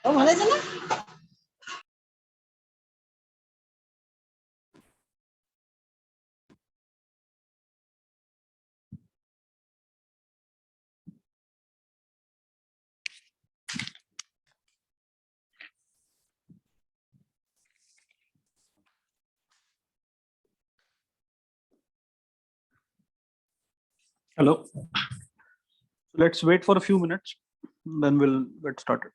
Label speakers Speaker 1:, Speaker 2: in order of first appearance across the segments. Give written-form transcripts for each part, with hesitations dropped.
Speaker 1: ভালো আছে না?
Speaker 2: Hello. Let's wait for a few minutes, then we'll get started.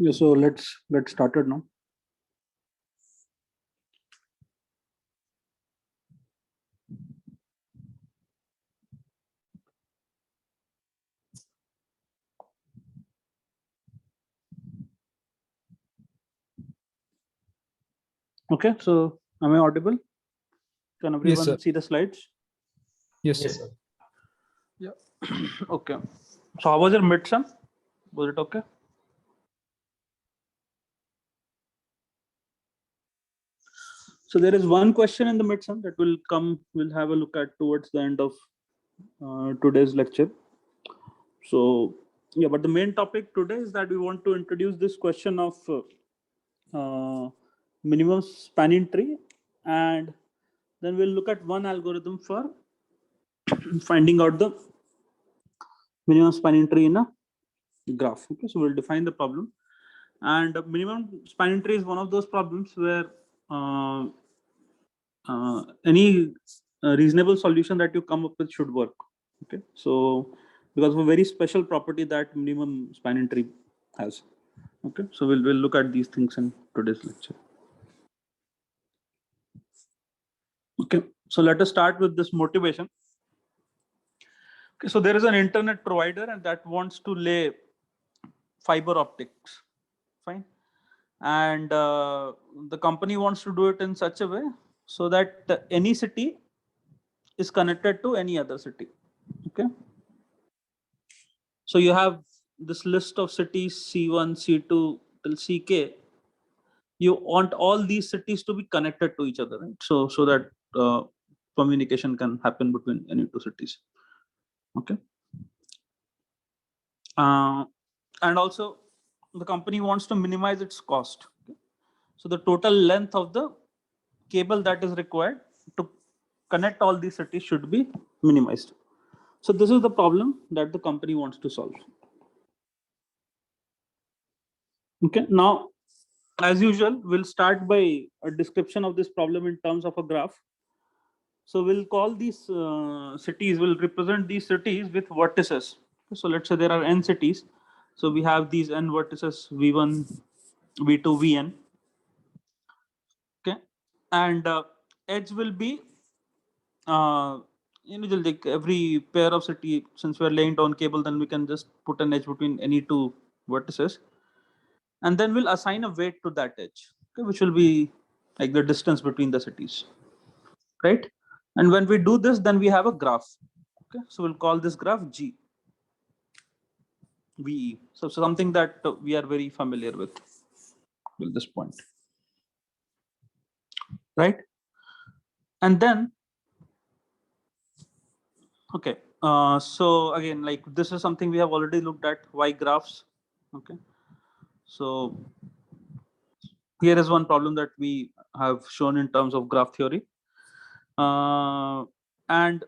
Speaker 2: Yeah, so let's get started now. Okay, so am I audible? Can everyone
Speaker 3: sir.
Speaker 2: see the slides?
Speaker 3: Yes,
Speaker 4: Yes,
Speaker 3: sir.
Speaker 4: sir.
Speaker 2: Yeah. Okay. So how was your midsem? Was it okay? So there is one question in the midsem that will come. We'll have a look at towards the end of today's lecture. So yeah, but the main topic today is that we want to introduce this question of minimum spanning tree, and then we'll look at one algorithm for finding out the minimum spanning tree in a graph. Okay, so we'll define the problem, and minimum spanning tree is one of those problems where any reasonable solution that you come up with should work. Okay, so because of a very special property that minimum spanning tree has. Okay, so we'll look at these things in today's lecture. Okay, So let us start with this motivation. Okay, so there is an internet provider and that wants to lay fiber optics. Fine. And the company wants to do it in such a way so that any city is connected to any other city. Okay. So you have this list of cities C1, C2 till CK. You want all these cities to be connected to each other, right? So that communication can happen between any two cities. Okay. And also the company wants to minimize its cost. Okay? So the total length of the cable that is required to connect all these cities should be minimized. So this is the problem that the company wants to solve. Okay, now as usual, we'll start by a description of this problem in terms of a graph. So we'll call these cities, we'll represent these cities with vertices. So let's say there are n cities. So we have these n vertices V1, V2, Vn. Okay, and edge will be like every pair of city. Since we're laying down cable, then we can just put an edge between any two vertices, and then we'll assign a weight to that edge, okay, which will be like the distance between the cities, right? And when we do this, then we have a graph. Okay, so we'll call this graph G. VE. So something that we are very familiar with till this point, right? And then, okay, so again, like this is something we have already looked at, Y graphs. Okay, so here is one problem that we have shown in terms of graph theory. And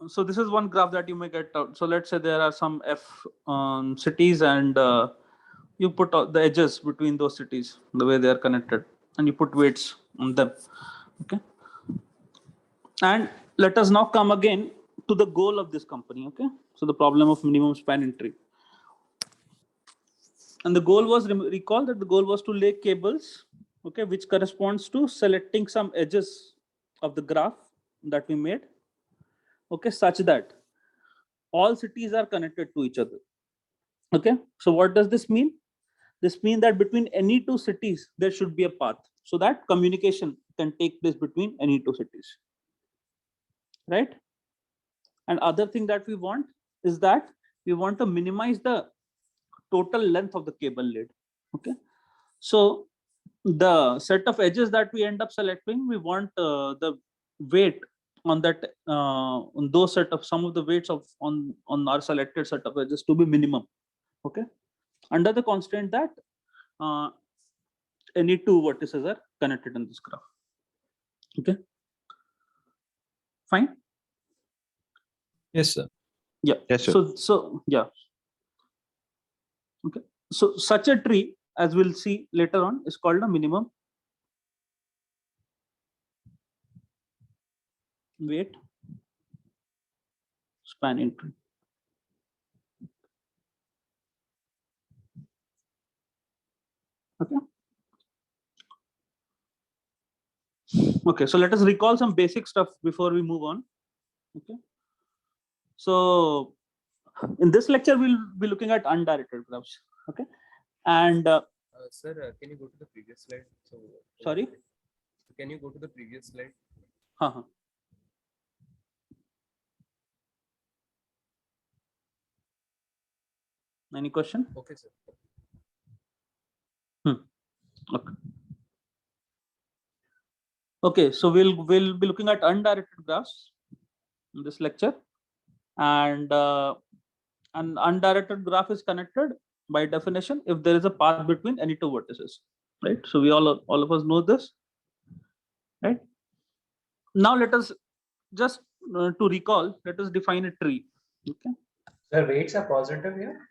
Speaker 2: so this is one graph that you may get out. So let's say there are some F cities, and you put the edges between those cities, the way they are connected, and you put weights on them. Okay. And let us now come again to the goal of this company. Okay. So the problem of minimum spanning tree. And the goal was, recall that the goal was to lay cables, okay, which corresponds to selecting some edges of the graph that we made, okay, such that all cities are connected to each other. Okay, so what does this mean? This means that between any two cities, there should be a path so that communication can take place between any two cities, right? And other thing that we want is that we want to minimize the total length of the cable lead. Okay, so the set of edges that we end up selecting, we want the weight on that on those set of some of the weights of on our selected set of edges to be minimum. Okay, under the constraint that any two vertices are connected in this graph. Okay, fine.
Speaker 1: Yes, sir.
Speaker 2: Yeah.
Speaker 1: Yes, sir.
Speaker 2: So yeah. Okay. So such a tree, as we'll see later on, is called a minimum weight spanning tree. Okay. Okay. So let us recall some basic stuff before we move on. Okay. So in this lecture, we'll be looking at undirected graphs. Okay. And
Speaker 3: Sir, can you go to the previous slide? So,
Speaker 2: sorry.
Speaker 3: Can you go to the previous slide?
Speaker 2: Any question?
Speaker 3: Okay, sir.
Speaker 2: Okay. Okay, so we'll be looking at undirected graphs in this lecture, and an undirected graph is connected by definition if there is a path between any two vertices, right? So we all of us know this, right? Now let us just to recall, let us define a tree. Okay.
Speaker 3: Sir, weights are positive here.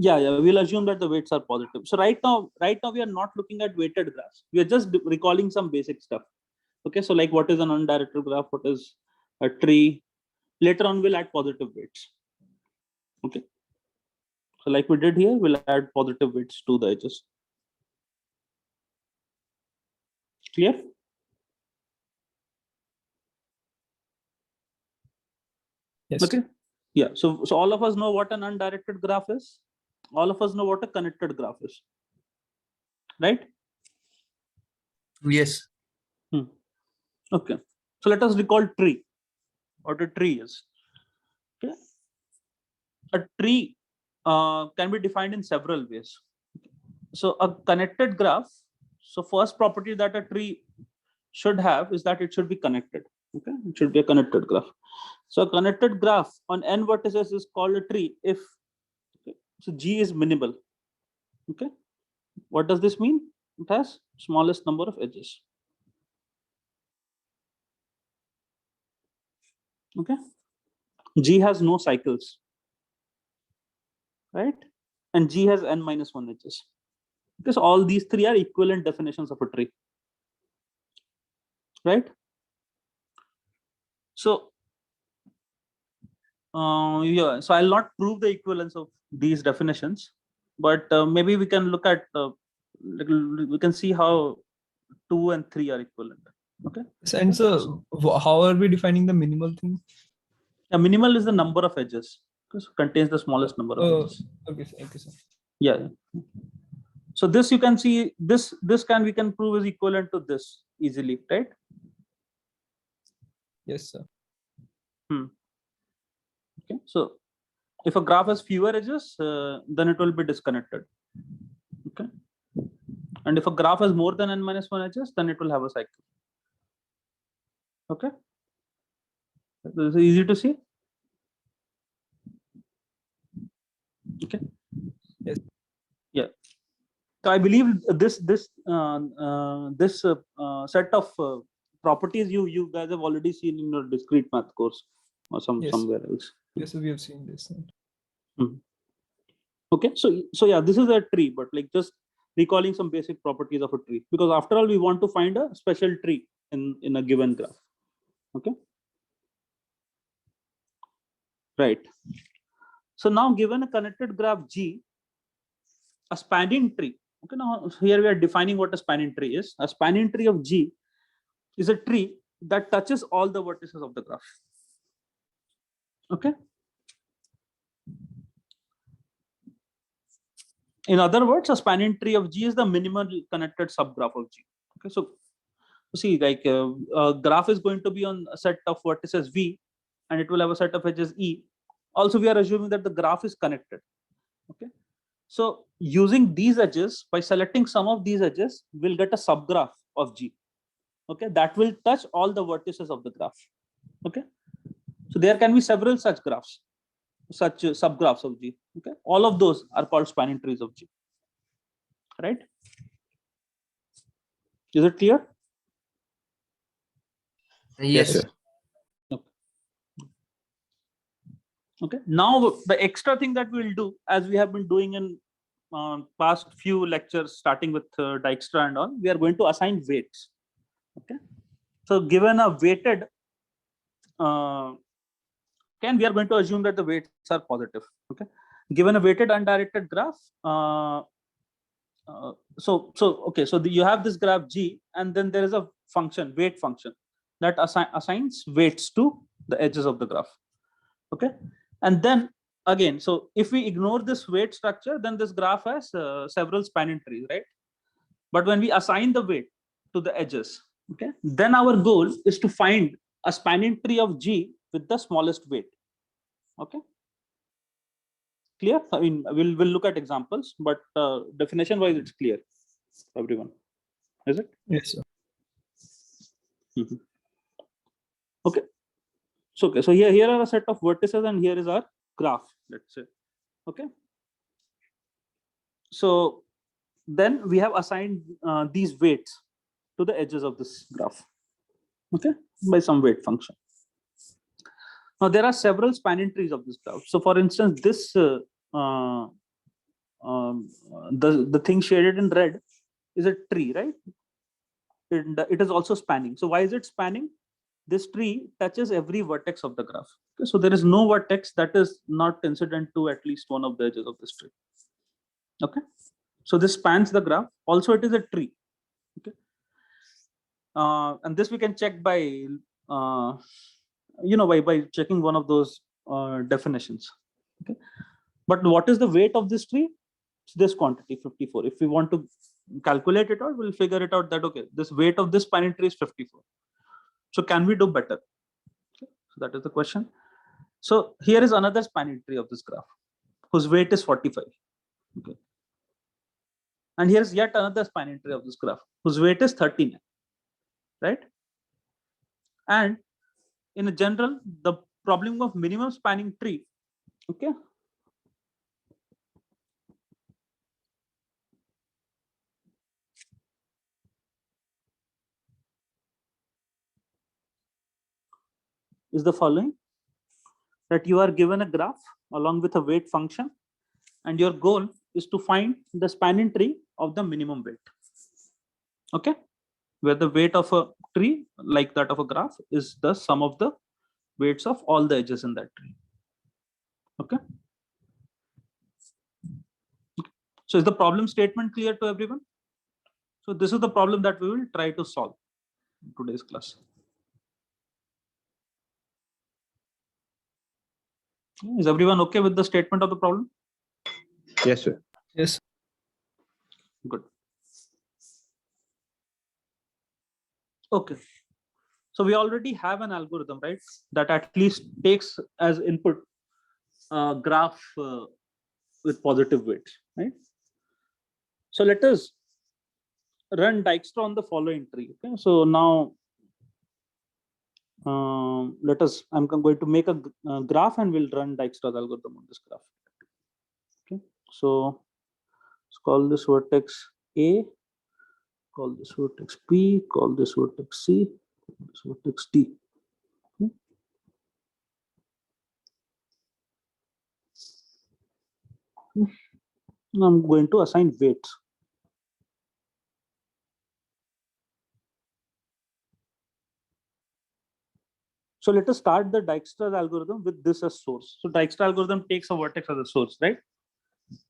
Speaker 2: Yeah, we'll assume that the weights are positive. So right now we are not looking at weighted graphs. We are just recalling some basic stuff. Okay, so like what is an undirected graph, what is a tree. Later on we'll add positive weights. Okay, so like we did here, we'll add positive weights to the edges. Clear?
Speaker 1: Yes.
Speaker 2: Okay. Yeah. So all of us know what an undirected graph is. All of us know what a connected graph is, right?
Speaker 3: Yes.
Speaker 2: Okay. So let us recall tree. What a tree is. Okay. A tree can be defined in several ways. So a connected graph. So first property that a tree should have is that it should be connected. Okay, it should be a connected graph. So a connected graph on n vertices is called a tree if so G is minimal. Okay, what does this mean? It has smallest number of edges. Okay, G has no cycles, right? And G has n minus 1 edges. Because all these three are equivalent definitions of a tree, right? So yeah, so I'll not prove the equivalence of these definitions, but maybe we can look at we can see how 2 and 3 are equivalent. Okay.
Speaker 1: And so how are we defining the minimal thing?
Speaker 2: Yeah, minimal is the number of edges because it contains the smallest number of edges.
Speaker 1: Okay, thank you, sir.
Speaker 2: Yeah. So this you can see this we can prove is equivalent to this easily, right?
Speaker 1: Yes, sir.
Speaker 2: Okay. So if a graph has fewer edges, then it will be disconnected. Okay. And if a graph has more than n minus 1 edges, then it will have a cycle. Okay. This is easy to see. Okay.
Speaker 1: Yes.
Speaker 2: Yeah. So I believe this set of properties you guys have already seen in your discrete math course or
Speaker 1: Yes.
Speaker 2: somewhere else.
Speaker 1: Yes, we have seen this.
Speaker 2: Okay, so yeah, this is a tree, but like just recalling some basic properties of a tree, because after all we want to find a special tree in a given graph. Okay, right. So now given a connected graph G, a spanning tree. Okay, now here we are defining what a spanning tree is. A spanning tree of G is a tree that touches all the vertices of the graph. Okay. In other words, a spanning tree of G is the minimal connected subgraph of G. Okay, so see, like a graph is going to be on a set of vertices V, and it will have a set of edges E. Also, we are assuming that the graph is connected. Okay, so using these edges, by selecting some of these edges, we'll get a subgraph of G. Okay, that will touch all the vertices of the graph. Okay, so there can be several such graphs, such subgraphs of G. Okay, all of those are called spanning trees of G. Right? Is it clear?
Speaker 3: Yes,
Speaker 1: Yes.
Speaker 3: sir.
Speaker 2: Okay, now the extra thing that we'll do, as we have been doing in past few lectures, starting with Dijkstra and all, we are going to assign weights. Okay, so given a weighted we are going to assume that the weights are positive. Okay, given a weighted undirected graph, so you have this graph G, and then there is a function, weight function, that assigns weights to the edges of the graph. Okay, and then again, so if we ignore this weight structure, then this graph has several spanning trees, right? But when we assign the weight to the edges, okay, then our goal is to find a spanning tree of G with the smallest weight. Okay, clear? I mean, we'll look at examples, but definition wise, it's clear, everyone. Is it?
Speaker 1: Yes, sir.
Speaker 2: Okay. So okay, so here are a set of vertices, and here is our graph, let's say. Okay. So then we have assigned these weights to the edges of this graph. Okay, by some weight function. Now there are several spanning trees of this graph. So for instance, this the thing shaded in red is a tree, right? It is also spanning. So why is it spanning? This tree touches every vertex of the graph. Okay, so there is no vertex that is not incident to at least one of the edges of this tree. Okay, so this spans the graph. Also, it is a tree. Okay, and this we can check by by checking one of those definitions. Okay, but what is the weight of this tree? It's this quantity 54. If we want to calculate it out, we'll figure it out that okay, this weight of this spanning tree is 54. So can we do better? Okay, so that is the question. So here is another spanning tree of this graph whose weight is 45. Okay, and here's yet another spanning tree of this graph whose weight is 39, right? And in general, the problem of minimum spanning tree, okay, is the following: that you are given a graph along with a weight function, and your goal is to find the spanning tree of the minimum weight. Okay, where the weight of a tree, like that of a graph, is the sum of the weights of all the edges in that tree. Okay, so is the problem statement clear to everyone? So this is the problem that we will try to solve in today's class. Is everyone okay with the statement of the problem?
Speaker 4: Yes, sir.
Speaker 1: Yes.
Speaker 2: Good. Okay, so we already have an algorithm, right, that at least takes as input a graph with positive weights, right? So let us run Dijkstra on the following tree. Okay, so now I'm going to make a graph and we'll run Dijkstra's algorithm on this graph. Okay, so let's call this vertex A, call this vertex P, call this vertex C, call this vertex D. Okay. Now I'm going to assign weights. So let us start the Dijkstra's algorithm with this as source. So Dijkstra algorithm takes a vertex as a source, right?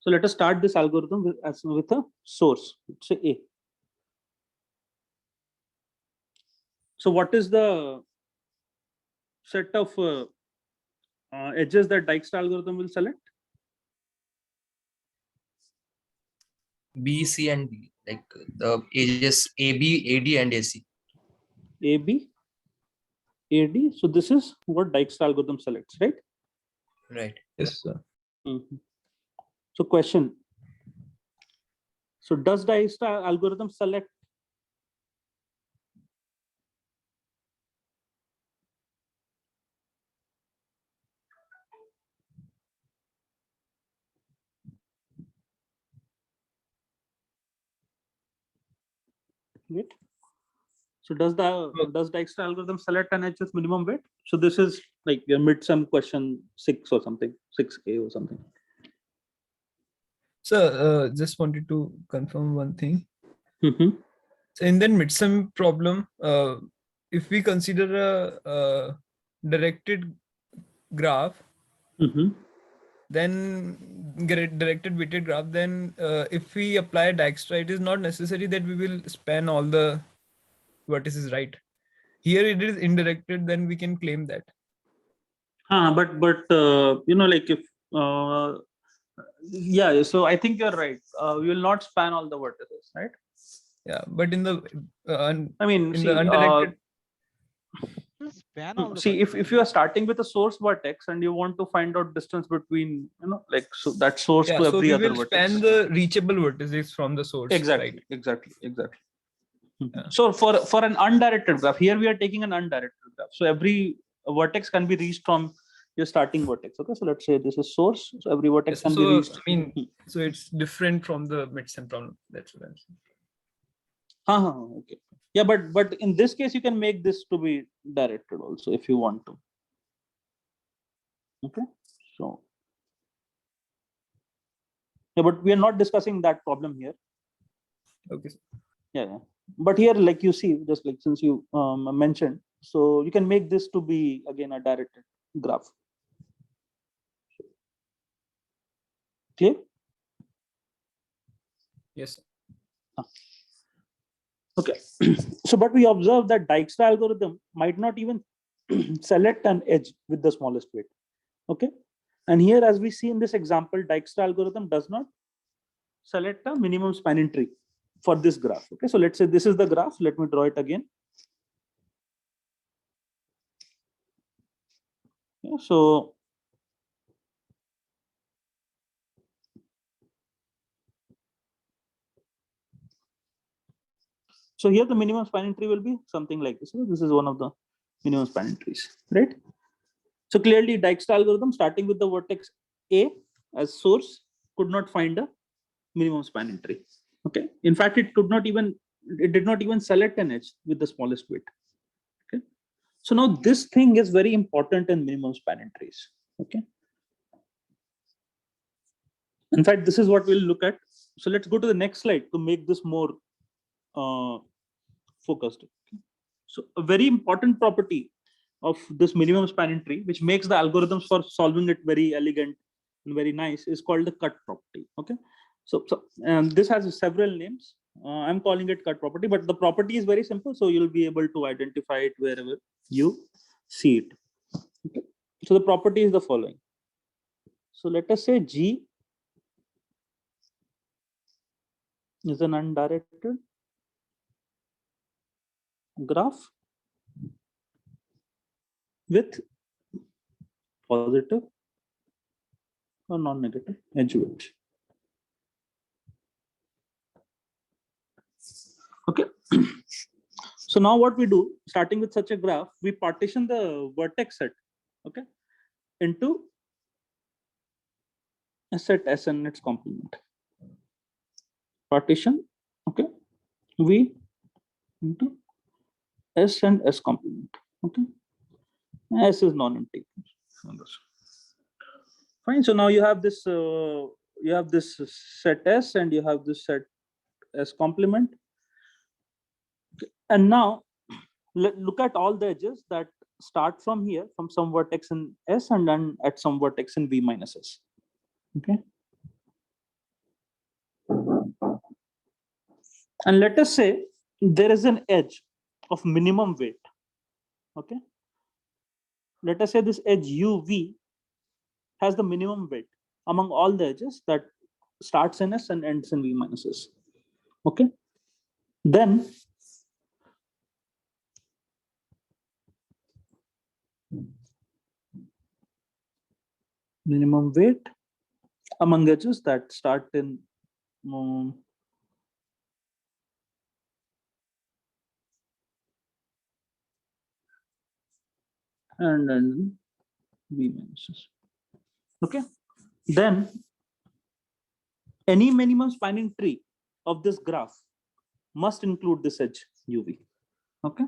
Speaker 2: So let us start this algorithm with a source, let's say A. So what is the set of edges that Dijkstra algorithm will select?
Speaker 3: B, C, and D, like the edges AB, AD, and AC.
Speaker 2: AB, AD. So this is what Dijkstra algorithm selects, right?
Speaker 3: Right.
Speaker 1: Yes, sir.
Speaker 2: Mhm. So question. So does Dijkstra algorithm select? Right? So does Dijkstra algorithm select an edge with minimum weight? So this is like your mid-sum question 6 or something, 6A or something.
Speaker 1: So just wanted to confirm one thing.
Speaker 2: Mm-hmm.
Speaker 1: So in that midsum problem, if we consider a directed graph,
Speaker 2: Mm-hmm.
Speaker 1: then directed weighted graph, then if we apply Dijkstra, it is not necessary that we will span all the vertices, right? Here it is indirected, then we can claim that.
Speaker 2: But you know, like if yeah, so I think you're right. We will not span all the vertices, right?
Speaker 1: Yeah, but in the
Speaker 2: I mean,
Speaker 1: in
Speaker 2: see,
Speaker 1: the undirected,
Speaker 5: Span all the
Speaker 2: see, if
Speaker 5: vertices.
Speaker 2: you are starting with a source vertex and you want to find out distance between, you know, like so that source
Speaker 1: yeah,
Speaker 2: to
Speaker 1: so
Speaker 2: every
Speaker 1: we
Speaker 2: other
Speaker 1: will
Speaker 2: vertex.
Speaker 1: span the reachable vertices from the source,
Speaker 2: Exactly,
Speaker 1: right?
Speaker 2: exactly.
Speaker 1: Yeah.
Speaker 2: So for an undirected graph, here we are taking an undirected graph. So every vertex can be reached from your starting vertex. Okay, so let's say this is source. So every vertex
Speaker 1: Yes,
Speaker 2: can be
Speaker 1: so
Speaker 2: reached.
Speaker 1: I mean, so it's different from the midsum problem. That's what I'm saying.
Speaker 2: Okay. Yeah, but in this case, you can make this to be directed also if you want to. Okay, so yeah, but we are not discussing that problem here.
Speaker 1: Okay.
Speaker 2: Yeah. But here, like you see, just like since you mentioned, so you can make this to be again a directed graph. Clear?
Speaker 1: Yes.
Speaker 2: Okay. So, but we observe that Dijkstra algorithm might not even select an edge with the smallest weight. Okay. And here, as we see in this example, Dijkstra algorithm does not select a minimum spanning tree for this graph. Okay. So let's say this is the graph. Let me draw it again. Yeah, so here the minimum spanning tree will be something like this. So this is one of the minimum spanning trees, right? So clearly Dijkstra algorithm starting with the vertex A as source could not find a minimum spanning tree. Okay. In fact, it did not even select an edge with the smallest weight. Okay. So now this thing is very important in minimum spanning trees. Okay. In fact, this is what we'll look at. So let's go to the next slide to make this more focused. Okay. So a very important property of this minimum spanning tree, which makes the algorithms for solving it very elegant and very nice, is called the cut property. Okay. So this has several names. I'm calling it cut property, but the property is very simple. So you'll be able to identify it wherever you see it. Okay. So the property is the following. So let us say G is an undirected graph with positive or non-negative edge weight. Okay. So now what we do, starting with such a graph, we partition the vertex set, okay, into a set S and its complement. Partition, okay, V into S and S complement. Okay. S is non-empty. Fine. So now you have this set S and you have this set S complement. Okay. And now look at all the edges that start from here, from some vertex in S and then at some vertex in V minus S. Okay. And let us say there is an edge of minimum weight. Okay. Let us say this edge UV has the minimum weight among all the edges that starts in S and ends in V minus S. Okay. Then minimum weight among edges that start in and then V minus S. Okay. Then any minimum spanning tree of this graph must include this edge UV. Okay.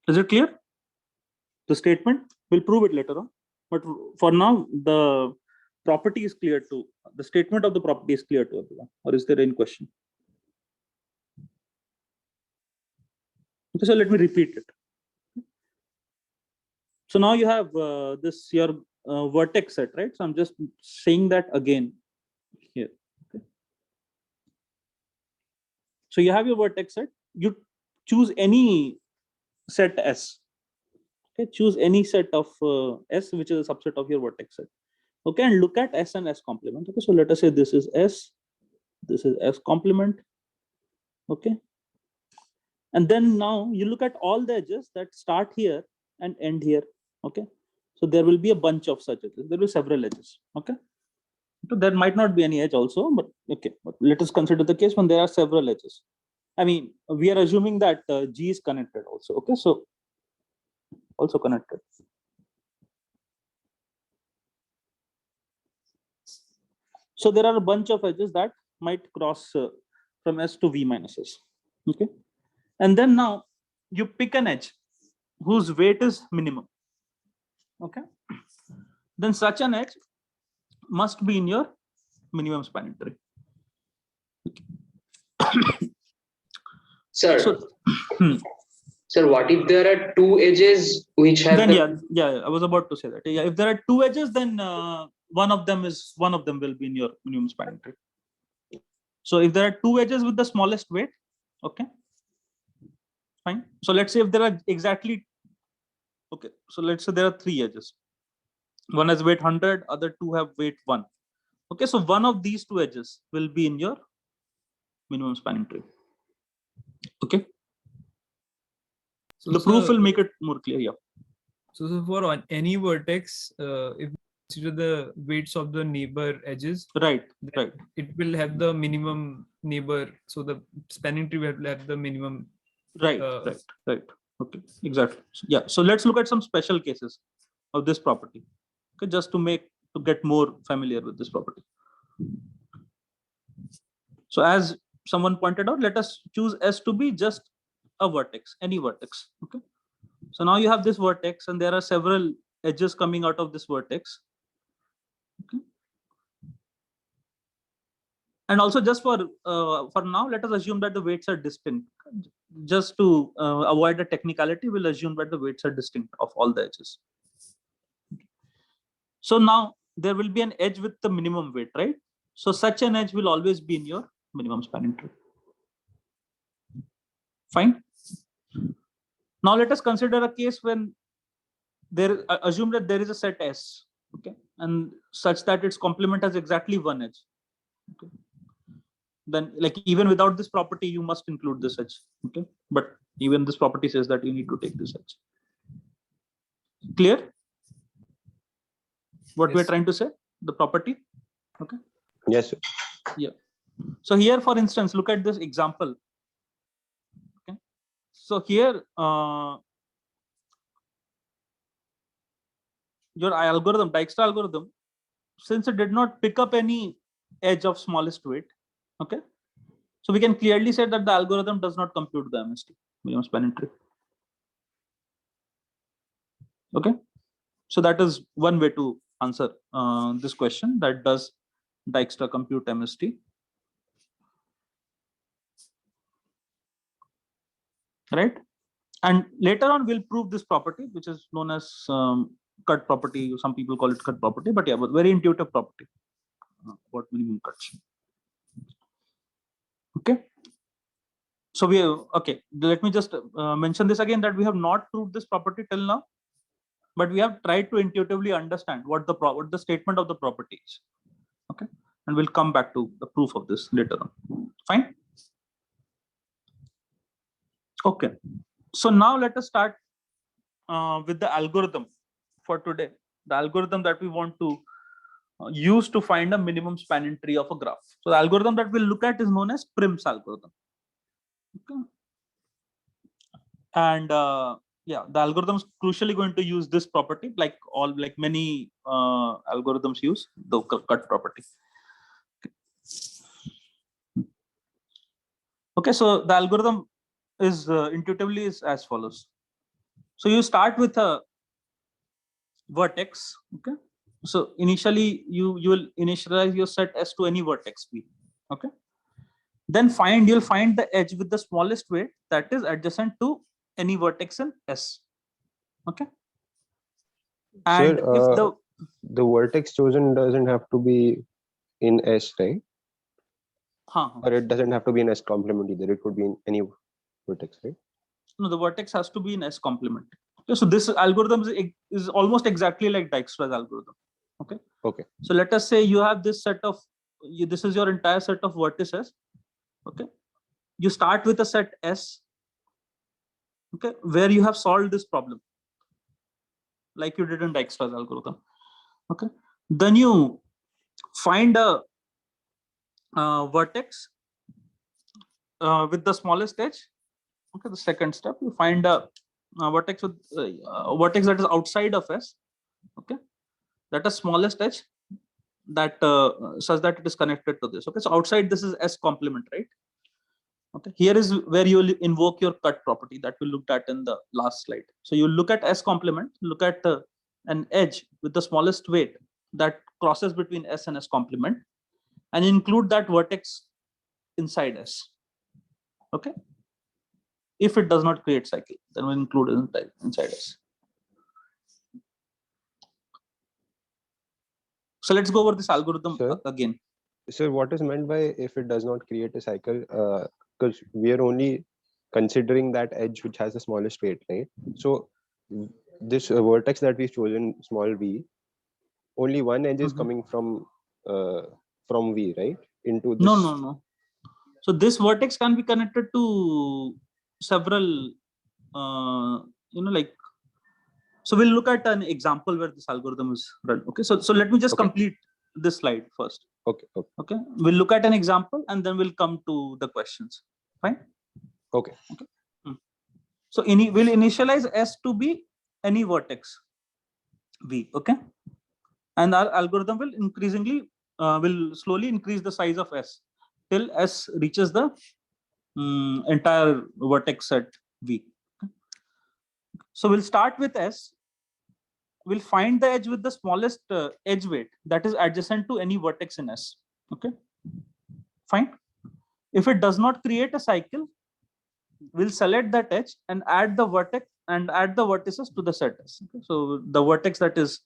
Speaker 2: Is it clear? The statement, we'll prove it later on. But for now, the property is clear to, the statement of the property is clear to everyone. Or is there any question? Okay, so let me repeat it. So now you have this your vertex set, right? So I'm just saying that again here. Okay. So you have your vertex set. You choose any set S. Okay, choose any set of S, which is a subset of your vertex set. Okay, and look at S and S complement. Okay, so let us say this is S complement. Okay, and then now you look at all the edges that start here and end here. Okay, so there will be a bunch of such edges. There will be several edges. Okay, so there might not be any edge also, but okay. But let us consider the case when there are several edges. I mean, we are assuming that G is connected also. Okay, so also connected. So there are a bunch of edges that might cross from S to V minus S. Okay, and then now you pick an edge whose weight is minimum. Okay, then such an edge must be in your minimum spanning tree. Okay.
Speaker 5: Sir,
Speaker 2: so,
Speaker 5: sir, what if there are two edges which have
Speaker 2: then yeah, I was about to say that. Yeah, if there are two edges, then one of them will be in your minimum spanning tree. So if there are two edges with the smallest weight, okay, fine. So let's say if there are exactly, okay, so let's say there are three edges. One has weight 100, other two have weight 1. Okay, so one of these two edges will be in your minimum spanning tree. Okay,
Speaker 1: So
Speaker 2: the proof
Speaker 1: sir,
Speaker 2: will make it more clear. Yeah.
Speaker 1: so for any vertex, if we consider the weights of the neighbor edges,
Speaker 2: Right,
Speaker 1: then
Speaker 2: right.
Speaker 1: it will have the minimum neighbor. So the spanning tree will have the minimum.
Speaker 2: Right. Okay, exactly. Yeah. So let's look at some special cases of this property. Okay, just to get more familiar with this property. So as someone pointed out, let us choose S to be just a vertex, any vertex. Okay. So now you have this vertex, and there are several edges coming out of this vertex. Okay. And also, just for now, let us assume that the weights are distinct. Just to avoid a technicality, we'll assume that the weights are distinct of all the edges. So now there will be an edge with the minimum weight, right? So such an edge will always be in your minimum spanning tree. Fine. Now let us consider a case when assume that there is a set S, okay, and such that its complement has exactly one edge. Okay. Then, like, even without this property, you must include this edge. Okay, but even this property says that you need to take this edge. Clear? What
Speaker 1: Yes.
Speaker 2: we're trying to say? The property. Okay.
Speaker 4: Yes, sir.
Speaker 2: Yeah. So here, for instance, look at this example. Okay. So here, your algorithm, Dijkstra algorithm, since it did not pick up any edge of smallest weight, okay, so we can clearly say that the algorithm does not compute the MST, minimum spanning tree. Okay, so that is one way to answer this question, that does Dijkstra compute MST. Right, and later on we'll prove this property, which is known as cut property. Some people call it cut property, but yeah, but very intuitive property about minimum cuts. Okay, so okay, let me just mention this again, that we have not proved this property till now, but we have tried to intuitively understand what the statement of the property is. Okay, and we'll come back to the proof of this later on. Fine. Okay, so now let us start with the algorithm for today. The algorithm that we want to use to find a minimum spanning tree of a graph. So the algorithm that we'll look at is known as Prim's algorithm. Okay. And yeah, the algorithm is crucially going to use this property, like many algorithms use the cut property. Okay, so the algorithm is intuitively is as follows. So you start with a vertex. Okay, so initially you will initialize your set S to any vertex B. Okay, then you'll find the edge with the smallest weight that is adjacent to any vertex in S. Okay, and
Speaker 4: Sir,
Speaker 2: if
Speaker 4: the vertex chosen doesn't have to be in S, right? Or it doesn't have to be in S complement either. It could be in any vertex, right?
Speaker 2: No, the vertex has to be in S complement. Okay, so this algorithm is almost exactly like Dijkstra's algorithm. Okay.
Speaker 4: Okay.
Speaker 2: So let us say you have this set of this is your entire set of vertices. Okay. You start with a set S. Okay, where you have solved this problem, like you did in Dijkstra's algorithm. Okay. Then you find a vertex with the smallest edge. Okay, the second step, you find a vertex with vertex that is outside of S. Okay, that is smallest edge that such that it is connected to this. Okay, so outside this is S complement, right? Okay, here is where you will invoke your cut property that we looked at in the last slide. So you look at S complement, look at an edge with the smallest weight that crosses between S and S complement, and include that vertex inside S. Okay, if it does not create cycle, then we include it inside S. So let's go over this algorithm
Speaker 4: Sure.
Speaker 2: again.
Speaker 4: So what is meant by if it does not create a cycle? Because we are only considering that edge which has the smallest weight, right? So this vertex that we've chosen, small v, only one edge is coming from v, right? Into this.
Speaker 2: No. So this vertex can be connected to several, like. So we'll look at an example where this algorithm is run. Okay. So let me just complete this slide first.
Speaker 4: Okay.
Speaker 2: We'll look at an example and then we'll come to the questions. Fine.
Speaker 4: Okay.
Speaker 2: So we'll initialize S to be any vertex V. Okay. And our algorithm will slowly increase the size of S till S reaches the entire vertex set V. Okay. So we'll start with S. We'll find the edge with the smallest edge weight that is adjacent to any vertex in S. Okay. Fine. If it does not create a cycle, we'll select that edge and add the vertex and add the vertices to the set S. Okay. So the vertex that is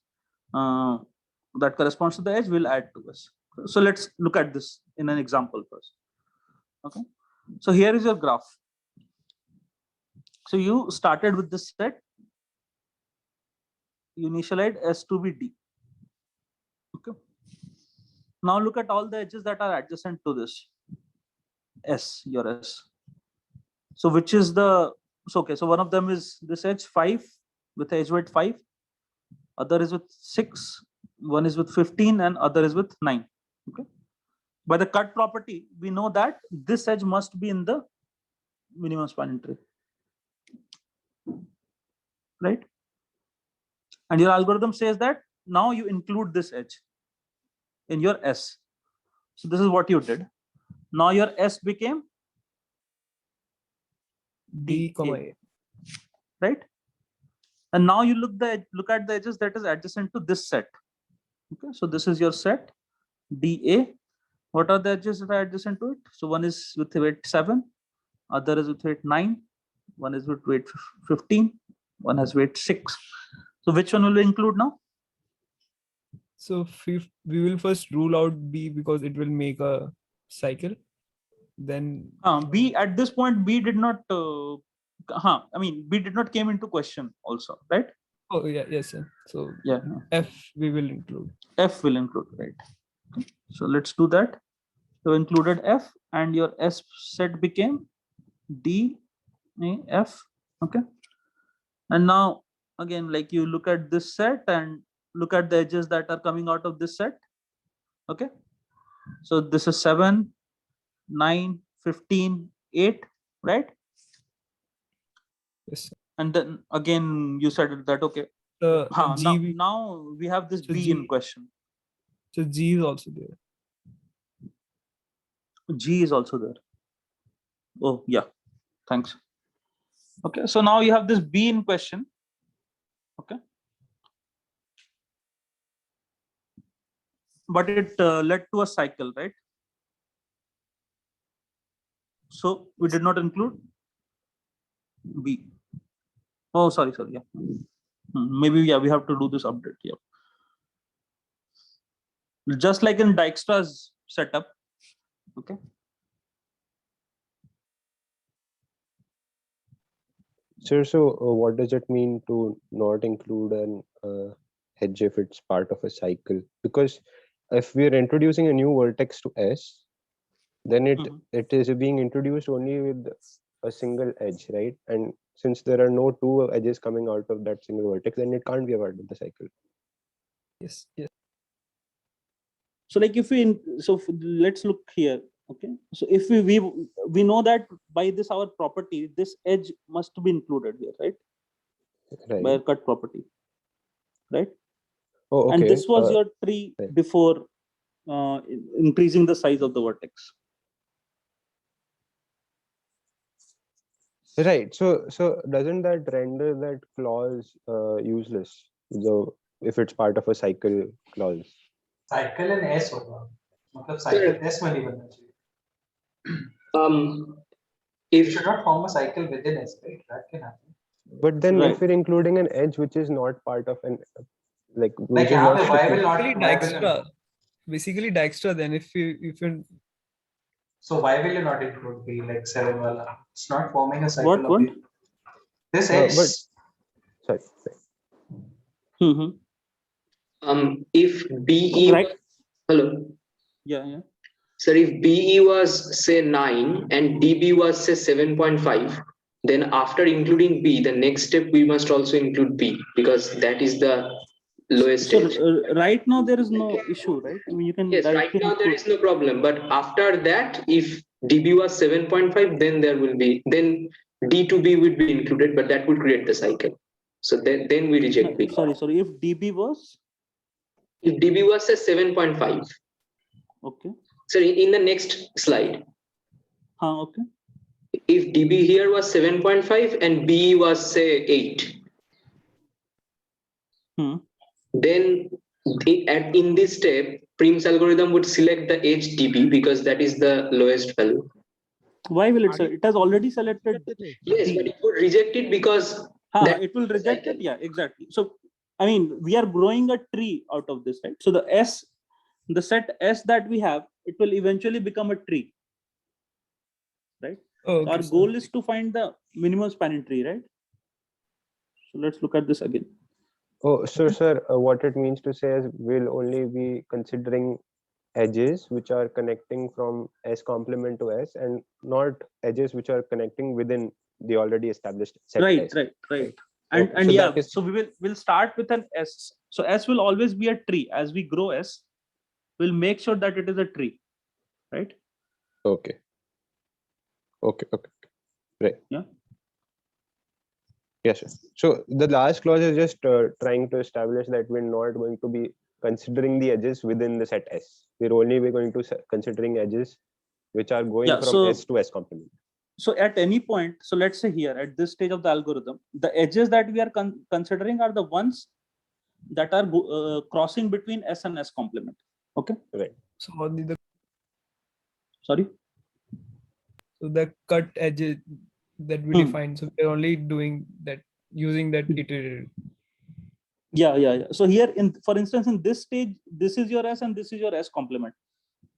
Speaker 2: that corresponds to the edge will add to S. So let's look at this in an example first. Okay. So here is your graph. So you started with this set. You initialize S to be D. Okay. Now look at all the edges that are adjacent to this S, your S. So which is the, so okay, so one of them is this edge 5 with edge weight 5, other is with 6, one is with 15 and other is with 9. Okay. By the cut property, we know that this edge must be in the minimum spanning tree. Right? And your algorithm says that now you include this edge in your S. So this is what you did. Now your S became
Speaker 1: D, A.
Speaker 2: Right? And now you look at the edges that is adjacent to this set. Okay, so this is your set DA. What are the edges that are adjacent to it? So one is with weight 7, other is with weight 9, one is with weight 15, one has weight 6. So which one will we include now?
Speaker 1: So we will first rule out B because it will make a cycle. Then
Speaker 2: B at this point, B did not. B did not came into question also, right?
Speaker 1: oh yeah, yes sir. So
Speaker 2: yeah,
Speaker 1: F we will include.
Speaker 2: F will include, right? Okay. So let's do that. So included F and your S set became D, A, F. Okay. And now again, like you look at this set and look at the edges that are coming out of this set. Okay. So this is 7, 9, 15, 8, right?
Speaker 1: Yes.
Speaker 2: And then again, you said that, okay. Now we have this B in question.
Speaker 1: So G is also there.
Speaker 2: G is also there. Oh, yeah. Thanks. Okay. So now you have this B in question. Okay. But it led to a cycle, right? So we did not include B. Oh, sorry. Yeah. Maybe, yeah, we have to do this update. Yeah. Just like in Dijkstra's setup. Okay.
Speaker 4: Sir, so what does it mean to not include an edge if it's part of a cycle? Because if we are introducing a new vertex to S, then it is being introduced only with a single edge, right? And since there are no two edges coming out of that single vertex, then it can't be a part of the cycle.
Speaker 1: Yes.
Speaker 2: So like let's look here. Okay. So if we know that by this our property, this edge must be included here, right?
Speaker 4: Right.
Speaker 2: By a cut property, right?
Speaker 4: Oh, okay.
Speaker 2: And this was your tree before increasing the size of the vertex.
Speaker 4: Right. So doesn't that render that clause useless? If it's part of a cycle clause.
Speaker 6: Cycle and S होगा. मतलब cycle S में नहीं बनना चाहिए.
Speaker 5: If
Speaker 6: you should not form a cycle within S, right? That can happen.
Speaker 4: But then if we're including an edge which is not part of an like
Speaker 6: Like
Speaker 4: which is
Speaker 6: यहाँ
Speaker 4: not
Speaker 6: पे why will
Speaker 4: strictly.
Speaker 6: not
Speaker 1: Basically
Speaker 6: why will you
Speaker 1: Dijkstra. Basically Dijkstra. Then if you
Speaker 6: so why will you not include B like 7 wala? It's not forming a cycle
Speaker 2: What?
Speaker 6: of B. This edge.
Speaker 4: But sorry.
Speaker 2: Mm-hmm.
Speaker 5: If BE
Speaker 2: Right.
Speaker 5: hello,
Speaker 2: Yeah.
Speaker 5: sir, if BE was say 9 and DB was say 7.5, then after including B, the next step we must also include B because that is the lowest
Speaker 2: So
Speaker 5: edge.
Speaker 2: right now there is no issue, right? I mean, you can
Speaker 5: Yes, right
Speaker 2: directly
Speaker 5: now there
Speaker 2: include.
Speaker 5: is no problem, but after that, if DB was 7.5, then there will be, then D to B would be included, but that would create the cycle. So then we
Speaker 2: No,
Speaker 5: reject B.
Speaker 2: sorry. If DB was
Speaker 5: If DB was say 7.5,
Speaker 2: okay.
Speaker 5: so in the next slide,
Speaker 2: Okay.
Speaker 5: if DB here was 7.5 and BE was say 8,
Speaker 2: Hmm.
Speaker 5: then in this step, Prim's algorithm would select the edge DB because that is the lowest value.
Speaker 2: Why will it? It has already selected
Speaker 5: Yes, but
Speaker 2: D.
Speaker 5: it would reject it because that
Speaker 2: It will
Speaker 5: is the
Speaker 2: reject it.
Speaker 5: cycle.
Speaker 2: Yeah, exactly. So, I mean, we are growing a tree out of this, right? So the set S that we have, it will eventually become a tree, right?
Speaker 1: oh,
Speaker 2: So our
Speaker 1: okay, sir.
Speaker 2: goal is to find the minimum spanning tree, right? So let's look at this again.
Speaker 4: Oh, so sir, what it means to say is we'll only be considering edges which are connecting from S complement to S and not edges which are connecting within the already established set
Speaker 2: Right.
Speaker 4: S.
Speaker 2: And
Speaker 4: Okay, so
Speaker 2: yeah,
Speaker 4: that is
Speaker 2: so we'll start with an S. So S will always be a tree. As we grow S, we'll make sure that it is a tree, right?
Speaker 4: okay. Right.
Speaker 2: Yeah.
Speaker 4: Yes, sir. So the last clause is just trying to establish that we're not going to be considering the edges within the set S. We're only going to considering edges which are going
Speaker 2: Yeah,
Speaker 4: from
Speaker 2: so-
Speaker 4: S to S complement.
Speaker 2: So at any point, so let's say here at this stage of the algorithm, the edges that we are considering are the ones that are crossing between S and S complement. Okay.
Speaker 1: So only the
Speaker 2: Sorry.
Speaker 1: so the cut edges that we define. So we're only doing that using that iterated.
Speaker 2: Yeah. So here, for instance, in this stage, this is your S and this is your S complement.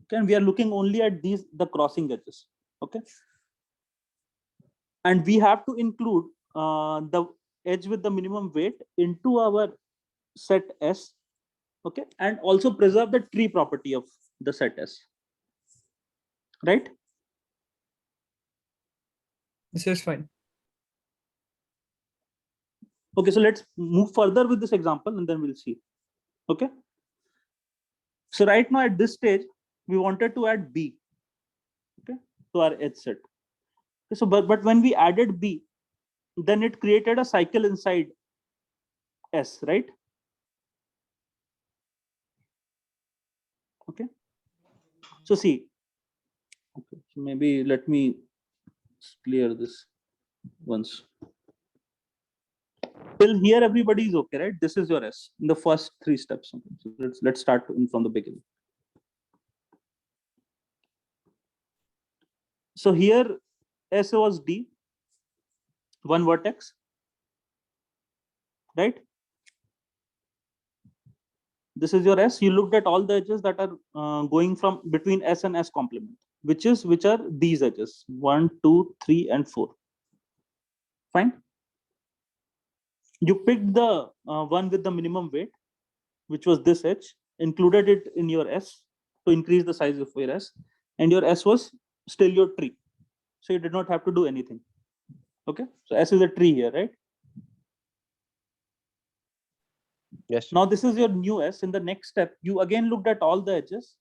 Speaker 2: Okay, and we are looking only at the crossing edges. Okay. And we have to include the edge with the minimum weight into our set S. Okay, and also preserve the tree property of the set S. Right?
Speaker 1: This is fine.
Speaker 2: Okay, so let's move further with this example and then we'll see. Okay. So right now at this stage, we wanted to add B, okay, to our edge set. Okay, so but when we added B, then it created a cycle inside S, right? Okay. So see, okay, so maybe let me clear this once. Till here, everybody is okay, right? This is your S in the first 3 steps. Okay. So let's start from the beginning. So here, S was D, one vertex, right? This is your S. You looked at all the edges that are going from between S and S complement, which are these edges 1, 2, 3, and 4. Fine. You picked the one with the minimum weight, which was this edge, included it in your S to increase the size of your S, and your S was still your tree. So you did not have to do anything. Okay. So S is a tree here, right?
Speaker 4: Yes.
Speaker 2: Now this is your new S. In the next step, you again looked at all the edges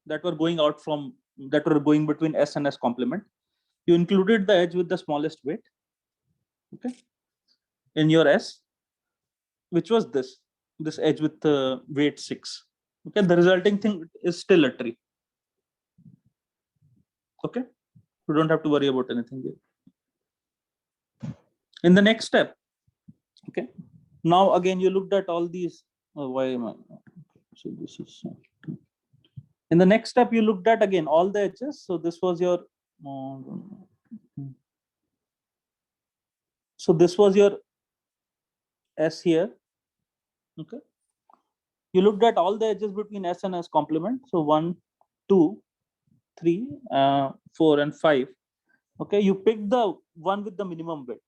Speaker 2: that were going out from that were going between S and S complement. You included the edge with the smallest weight, okay, in your S, which was this edge with the weight 6. Okay, the resulting thing is still a tree. Okay, you don't have to worry about anything here. In the next step, okay, now again you looked at all these. Why am I? So this is. In the next step, you looked at again all the edges. So this was your. So this was your S here. Okay. You looked at all the edges between S and S complement. So 1, 2, 3, 4, and 5. Okay, you pick the one with the minimum width.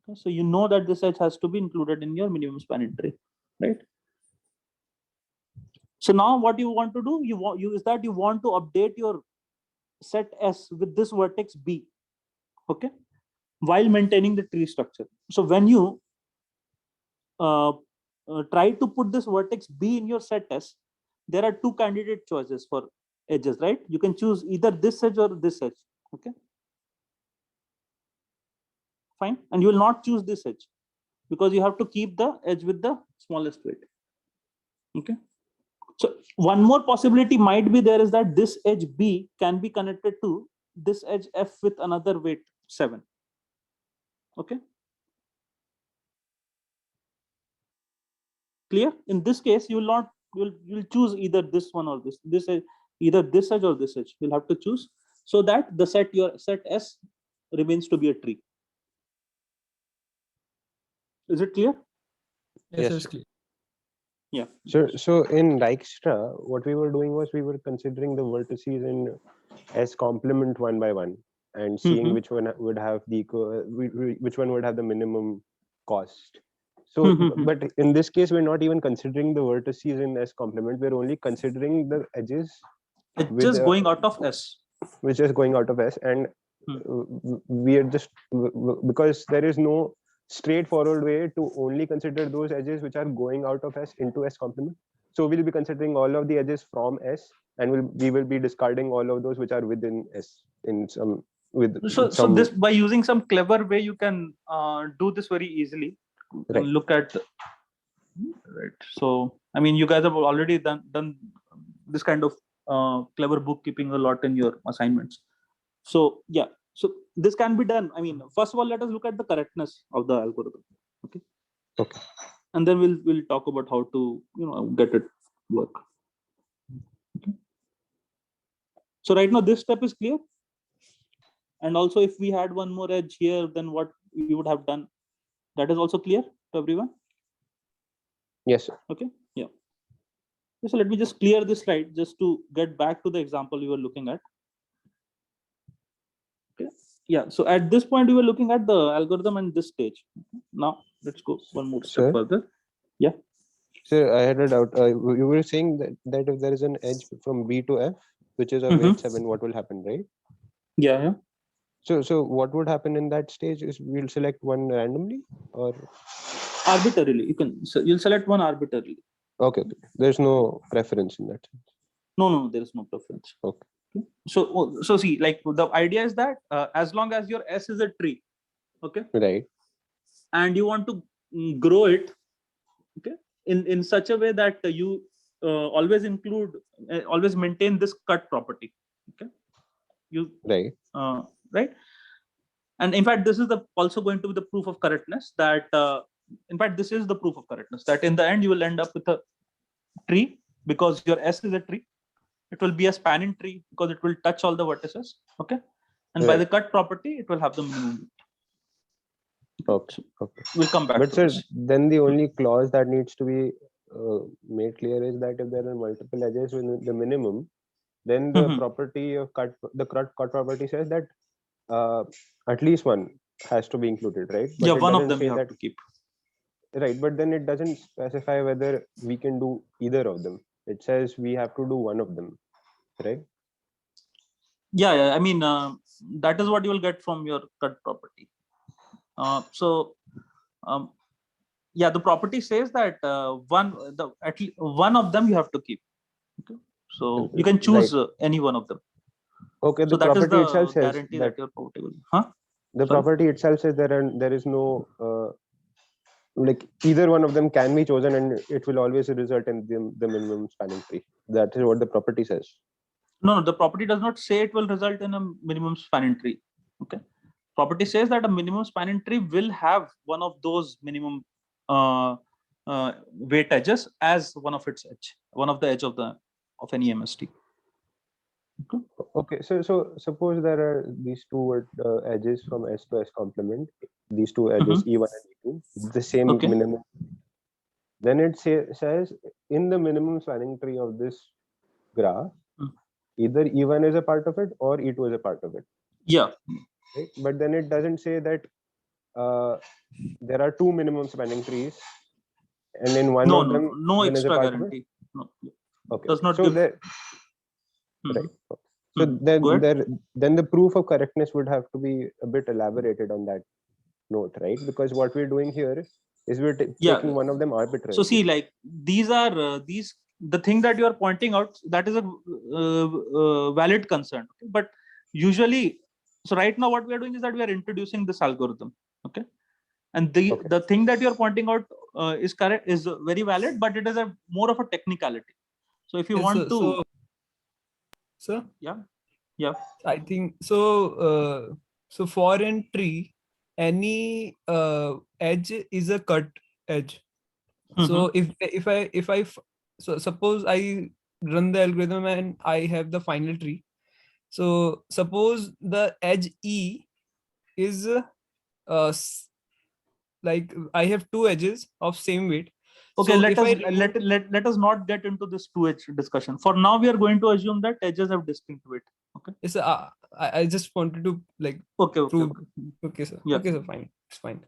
Speaker 2: Okay, so you know that this edge has to be included in your minimum spanning tree, right? So now what you want to do, you want to update your set S with this vertex B, okay, while maintaining the tree structure. So when you try to put this vertex B in your set S, there are two candidate choices for edges, right? You can choose either this edge or this edge, okay? Fine, and you will not choose this edge because you have to keep the edge with the smallest weight, okay? So one more possibility might be there is that this edge B can be connected to this edge F with another weight 7, okay? Clear? In this case, you will not, you'll choose either this one or this edge, either this edge or this edge. You'll have to choose so that the your set S remains to be a tree. Is it clear?
Speaker 1: Yes,
Speaker 4: Yes,
Speaker 1: it's
Speaker 4: sir.
Speaker 1: clear.
Speaker 2: Yeah.
Speaker 4: So in Dijkstra, what we were doing was we were considering the vertices in S complement one by one and seeing
Speaker 2: Mhm.
Speaker 4: which one would have the which one would have the minimum cost. So,
Speaker 2: Mhm.
Speaker 4: but in this case, we're not even considering the vertices in S complement. We're only considering the edges
Speaker 2: It's
Speaker 4: with
Speaker 2: just going out of S.
Speaker 4: which is going out of S, and we are just because there is no straightforward way to only consider those edges which are going out of S into S complement. So we'll be considering all of the edges from S, and we will be discarding all of those which are within S in some with
Speaker 2: So
Speaker 4: some
Speaker 2: this, by using some clever way, you can do this very easily. You can
Speaker 4: Right.
Speaker 2: look at right. So I mean, you guys have already done this kind of clever bookkeeping a lot in your assignments. So yeah, so this can be done. I mean, first of all, let us look at the correctness of the algorithm. Okay.
Speaker 4: Okay.
Speaker 2: And then we'll talk about how to get it work. Okay. So right now this step is clear. And also, if we had one more edge here, then what we would have done, that is also clear to everyone.
Speaker 4: Yes, sir.
Speaker 2: Okay. Yeah. So let me just clear this slide just to get back to the example we were looking at. Okay. Yeah. So at this point, we were looking at the algorithm in this stage. Now let's go one more step
Speaker 4: Sir?
Speaker 2: further. Yeah.
Speaker 4: Sir, I had a doubt. You were saying that if there is an edge from B to F, which is of weight 7, what will happen, right?
Speaker 2: Yeah. Yeah.
Speaker 4: So what would happen in that stage is we'll select one randomly, or
Speaker 2: Arbitrarily, you'll select one arbitrarily.
Speaker 4: okay. There's no preference in that sense.
Speaker 2: No, there is no preference.
Speaker 4: Okay.
Speaker 2: So see, like the idea is that as long as your S is a tree, okay,
Speaker 4: Right.
Speaker 2: and you want to grow it, okay, in such a way that you always always maintain this cut property, okay,
Speaker 4: Right.
Speaker 2: right, and in fact this is also going to be the proof of correctness that in fact this is the proof of correctness that in the end you will end up with a tree because your S is a tree. It will be a spanning tree because it will touch all the vertices, okay, and by
Speaker 4: Right.
Speaker 2: the cut property it will have the minimum.
Speaker 4: Okay. Okay.
Speaker 2: We'll come back
Speaker 4: But
Speaker 2: to
Speaker 4: sir,
Speaker 2: this.
Speaker 4: then the only clause that needs to be made clear is that if there are multiple edges within the minimum, then the property of the cut property says that at least one has to be included, right? But
Speaker 2: Yeah,
Speaker 4: it
Speaker 2: one of
Speaker 4: doesn't
Speaker 2: them
Speaker 4: say
Speaker 2: you have
Speaker 4: that,
Speaker 2: to keep.
Speaker 4: right? But then it doesn't specify whether we can do either of them. It says we have to do one of them, right?
Speaker 2: Yeah, I mean that is what you will get from your cut property. Yeah, the property says that at least one of them you have to keep. Okay, so you can choose any one of them.
Speaker 4: Okay,
Speaker 2: So
Speaker 4: the
Speaker 2: that is
Speaker 4: property
Speaker 2: the
Speaker 4: itself says
Speaker 2: guarantee
Speaker 4: that
Speaker 2: that you're profitable. Huh?
Speaker 4: the
Speaker 2: Sorry?
Speaker 4: property itself says there is no like either one of them can be chosen and it will always result in the minimum spanning tree. That is what the property says.
Speaker 2: No, the property does not say it will result in a minimum spanning tree. Okay, property says that a minimum spanning tree will have one of those minimum weight edges as one of its edge, one of the edge of any MST.
Speaker 4: Okay, so suppose there are these two edges from S to S complement, these two edges E1 and E2, the same
Speaker 2: Okay.
Speaker 4: minimum. then it says in the minimum spanning tree of this graph,
Speaker 2: Hmm.
Speaker 4: either E1 is a part of it or E2 is a part of it.
Speaker 2: Yeah.
Speaker 4: Right? But then it doesn't say that there are two minimum spanning trees, and in one
Speaker 2: No,
Speaker 4: of
Speaker 2: no,
Speaker 4: them
Speaker 2: no
Speaker 4: one is a
Speaker 2: extra
Speaker 4: part of it.
Speaker 2: guarantee. No.
Speaker 4: Okay.
Speaker 2: Does not
Speaker 4: So
Speaker 2: give.
Speaker 4: there,
Speaker 2: Mhm.
Speaker 4: right. So
Speaker 2: Go ahead.
Speaker 4: then the proof of correctness would have to be a bit elaborated on that note, right? Because what we're doing here is we're
Speaker 2: Yeah.
Speaker 4: taking one of them
Speaker 2: So
Speaker 4: arbitrarily.
Speaker 2: see, like these are the thing that you are pointing out, that is a valid concern. Okay? But usually, so right now what we are doing is that we are introducing this algorithm. Okay. And the thing that you are pointing out is correct, is very valid, but it is a more of a technicality. So if you
Speaker 1: Yes,
Speaker 2: want to,
Speaker 1: sir,
Speaker 2: yeah,
Speaker 1: I think so. So for an tree, any edge is a cut edge. So if I so suppose I run the algorithm and I have the final tree. So suppose the edge E is like I have two edges of same weight.
Speaker 2: okay,
Speaker 1: So
Speaker 2: let
Speaker 1: if
Speaker 2: us
Speaker 1: I remove,
Speaker 2: let us not get into this 2H discussion. For now, we are going to assume that edges have distinct weight. Okay.
Speaker 1: it's I just wanted to like
Speaker 2: Okay.
Speaker 1: prove.
Speaker 2: Okay.
Speaker 1: Okay, sir.
Speaker 2: Yeah.
Speaker 1: Okay, sir. Fine. It's fine.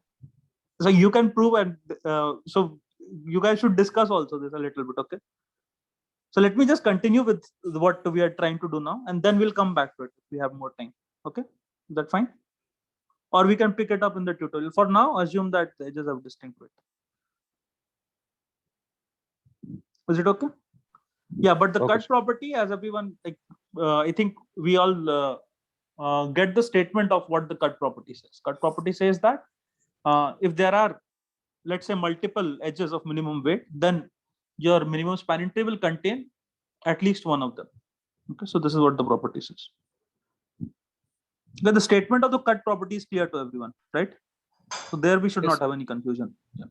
Speaker 2: So you can prove, and so you guys should discuss also this a little bit. Okay. So let me just continue with what we are trying to do now, and then we'll come back to it if we have more time. Okay. Is that fine? Or we can pick it up in the tutorial. For now, assume that the edges have distinct weight. Is it okay? Yeah, but the
Speaker 4: Okay,
Speaker 2: cut property, as everyone, like, I think we all get the statement of what the cut property says. Cut property says that if there are, let's say, multiple edges of minimum weight, then your minimum spanning tree will contain at least one of them. Okay, so this is what the property says. Okay, the statement of the cut property is clear to everyone, right? So there we should
Speaker 1: Yes,
Speaker 2: not have any confusion. Yeah.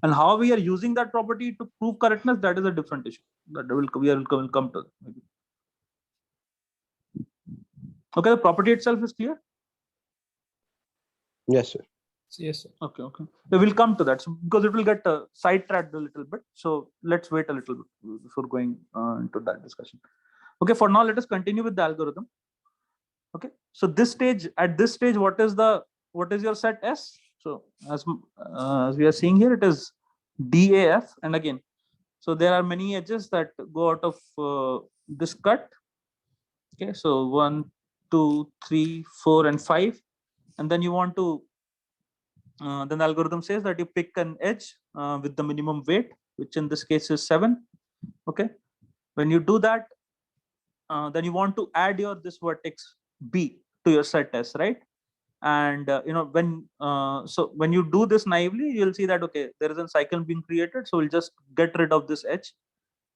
Speaker 2: And how we are using that property to prove correctness, that is a different issue. That will come to. Maybe. Okay, the property itself is clear.
Speaker 4: yes, sir.
Speaker 1: yes, sir.
Speaker 2: Okay. We will come to that, so because it will get sidetracked a little bit. So let's wait a little bit before going into that discussion. Okay, for now, let us continue with the algorithm. Okay, so at this stage, what is your set S? So as we are seeing here, it is DAF, and again, so there are many edges that go out of this cut. Okay, so 1, 2, 3, 4, and 5, and then you want to. Then the algorithm says that you pick an edge with the minimum weight, which in this case is 7. Okay, when you do that, then you want to add this vertex B to your set S, right? And when you do this naively, you'll see that okay, there is a cycle being created, so we'll just get rid of this edge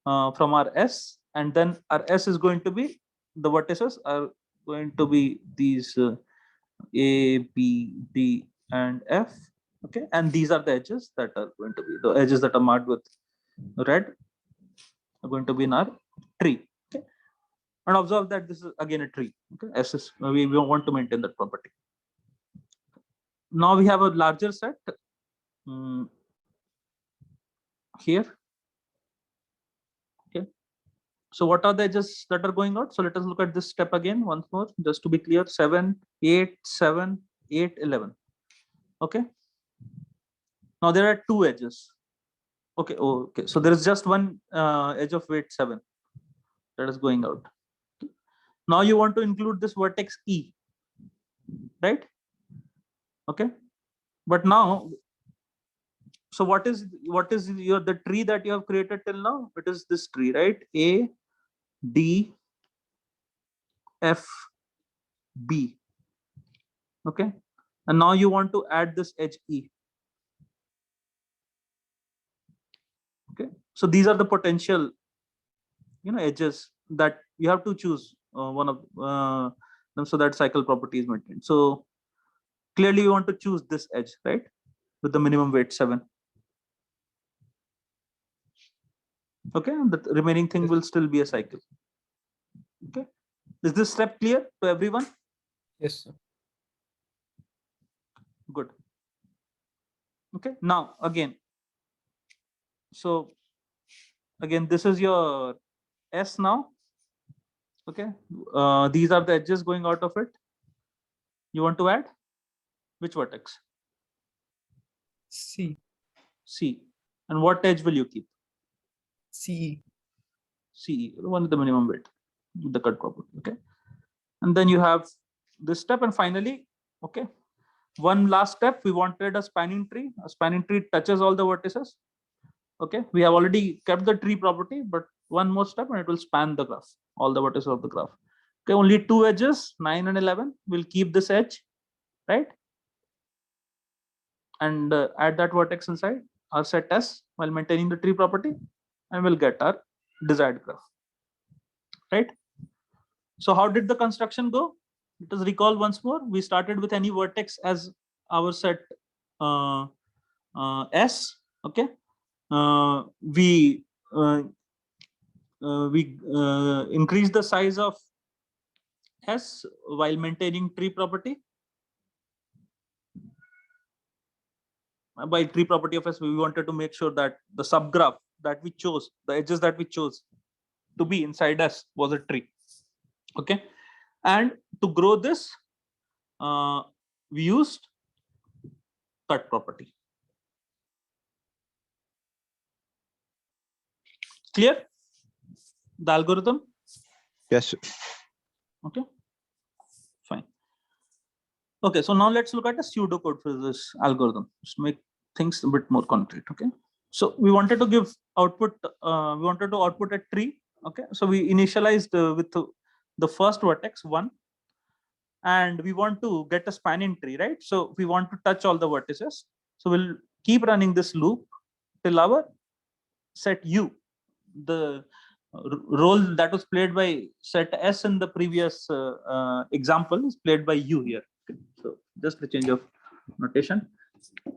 Speaker 2: from our S, and then our S is going to be, the vertices are going to be these A, B, D, and F. Okay, and these are the edges that are going to be the edges that are marked with red are going to be in our tree. Okay, and observe that this is again a tree. Okay, S is, we want to maintain that property. Now we have a larger set here. Okay, so what are the edges that are going out? So let us look at this step again once more, just to be clear. 7, 8, 7, 8, 11. Okay, now there are two edges. Okay, okay, so there is just one edge of weight 7 that is going out. Now you want to include this vertex E, right? Okay, but now, so what is the tree that you have created till now? It is this tree, right? A, D, F, B. Okay, and now you want to add this edge E. Okay, so these are the potential edges that you have to choose one of them, so that cycle property is maintained. So clearly you want to choose this edge, right, with the minimum weight 7. Okay, and the remaining thing will still be a cycle. Okay, is this step clear to everyone?
Speaker 1: Yes, sir.
Speaker 2: Good. Okay, now again, So again, this is your S now. Okay, these are the edges going out of it. You want to add which vertex?
Speaker 1: C.
Speaker 2: C. And what edge will you keep?
Speaker 1: C.
Speaker 2: C, one of the minimum weight, the cut property. Okay, and then you have this step, and finally, okay, one last step. We wanted a spanning tree. A spanning tree touches all the vertices. Okay, we have already kept the tree property, but one more step and it will span the graph, all the vertices of the graph. Okay, only two edges, 9 and 11. We'll keep this edge, right? And add that vertex inside our set S while maintaining the tree property, and we'll get our desired graph, right? So how did the construction go? Let us recall once more. We started with any vertex as our set S. Okay, we increase the size of S while maintaining tree property. By tree property of S, we wanted to make sure that the subgraph that we chose, the edges that we chose to be inside S was a tree. Okay, and to grow this, we used cut property. Clear? The algorithm?
Speaker 4: Yes, sir.
Speaker 2: Okay, fine. Okay, so now let's look at a pseudocode for this algorithm. Just make things a bit more concrete. Okay, so we wanted to give output. We wanted to output a tree. Okay, so we initialized with the first vertex 1, and we want to get a spanning tree, right? So we want to touch all the vertices. So we'll keep running this loop till our set U, the role that was played by set S in the previous example is played by U here. Okay. So just a change of notation.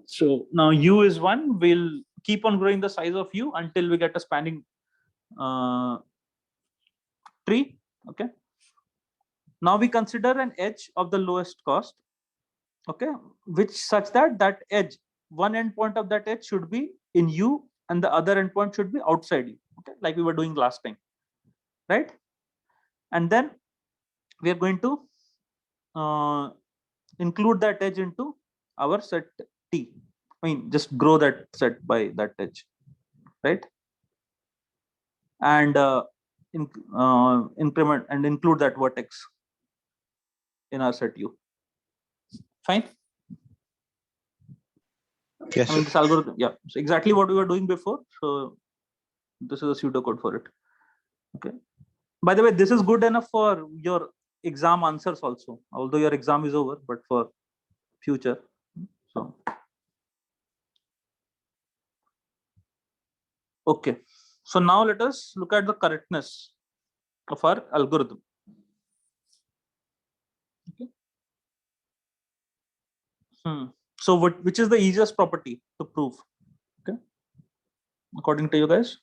Speaker 2: So now U is 1. We'll keep on growing the size of U until we get a spanning tree. Okay. Now we consider an edge of the lowest cost. Okay, which such that that edge, one endpoint of that edge should be in U and the other endpoint should be outside U. Okay, like we were doing last time, right? And then we are going to include that edge into our set T. I mean, just grow that set by that edge, right? And increment and include that vertex in our set U. Fine.
Speaker 4: Yes,
Speaker 2: I mean,
Speaker 4: sir.
Speaker 2: this algorithm, yeah, so exactly what we were doing before. So this is a pseudocode for it. Okay. By the way, this is good enough for your exam answers also, although your exam is over, but for future. So, okay. So now let us look at the correctness of our algorithm. Okay. So which is the easiest property to prove? Okay. According to you guys.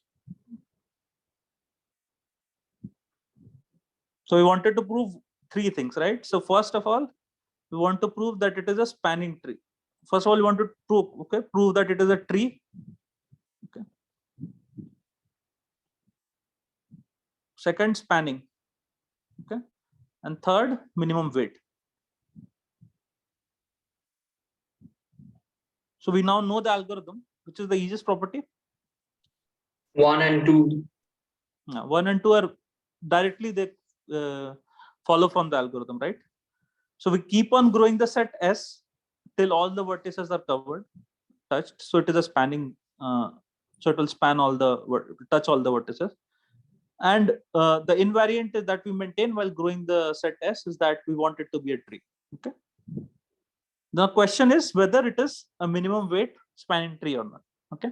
Speaker 2: So we wanted to prove 3 things, right? So first of all, we want to prove that it is a spanning tree. First of all, we want to prove that it is a tree. Okay. Second, spanning. Okay. And third, minimum weight. So we now know the algorithm, which is the easiest property.
Speaker 5: 1 and 2.
Speaker 2: 1 and 2 are directly they follow from the algorithm, right? So we keep on growing the set S till all the vertices are covered, touched. So it is a spanning. So it will span all the touch all the vertices. And the invariant that we maintain while growing the set S is that we want it to be a tree. Okay. The question is whether it is a minimum weight spanning tree or not. Okay.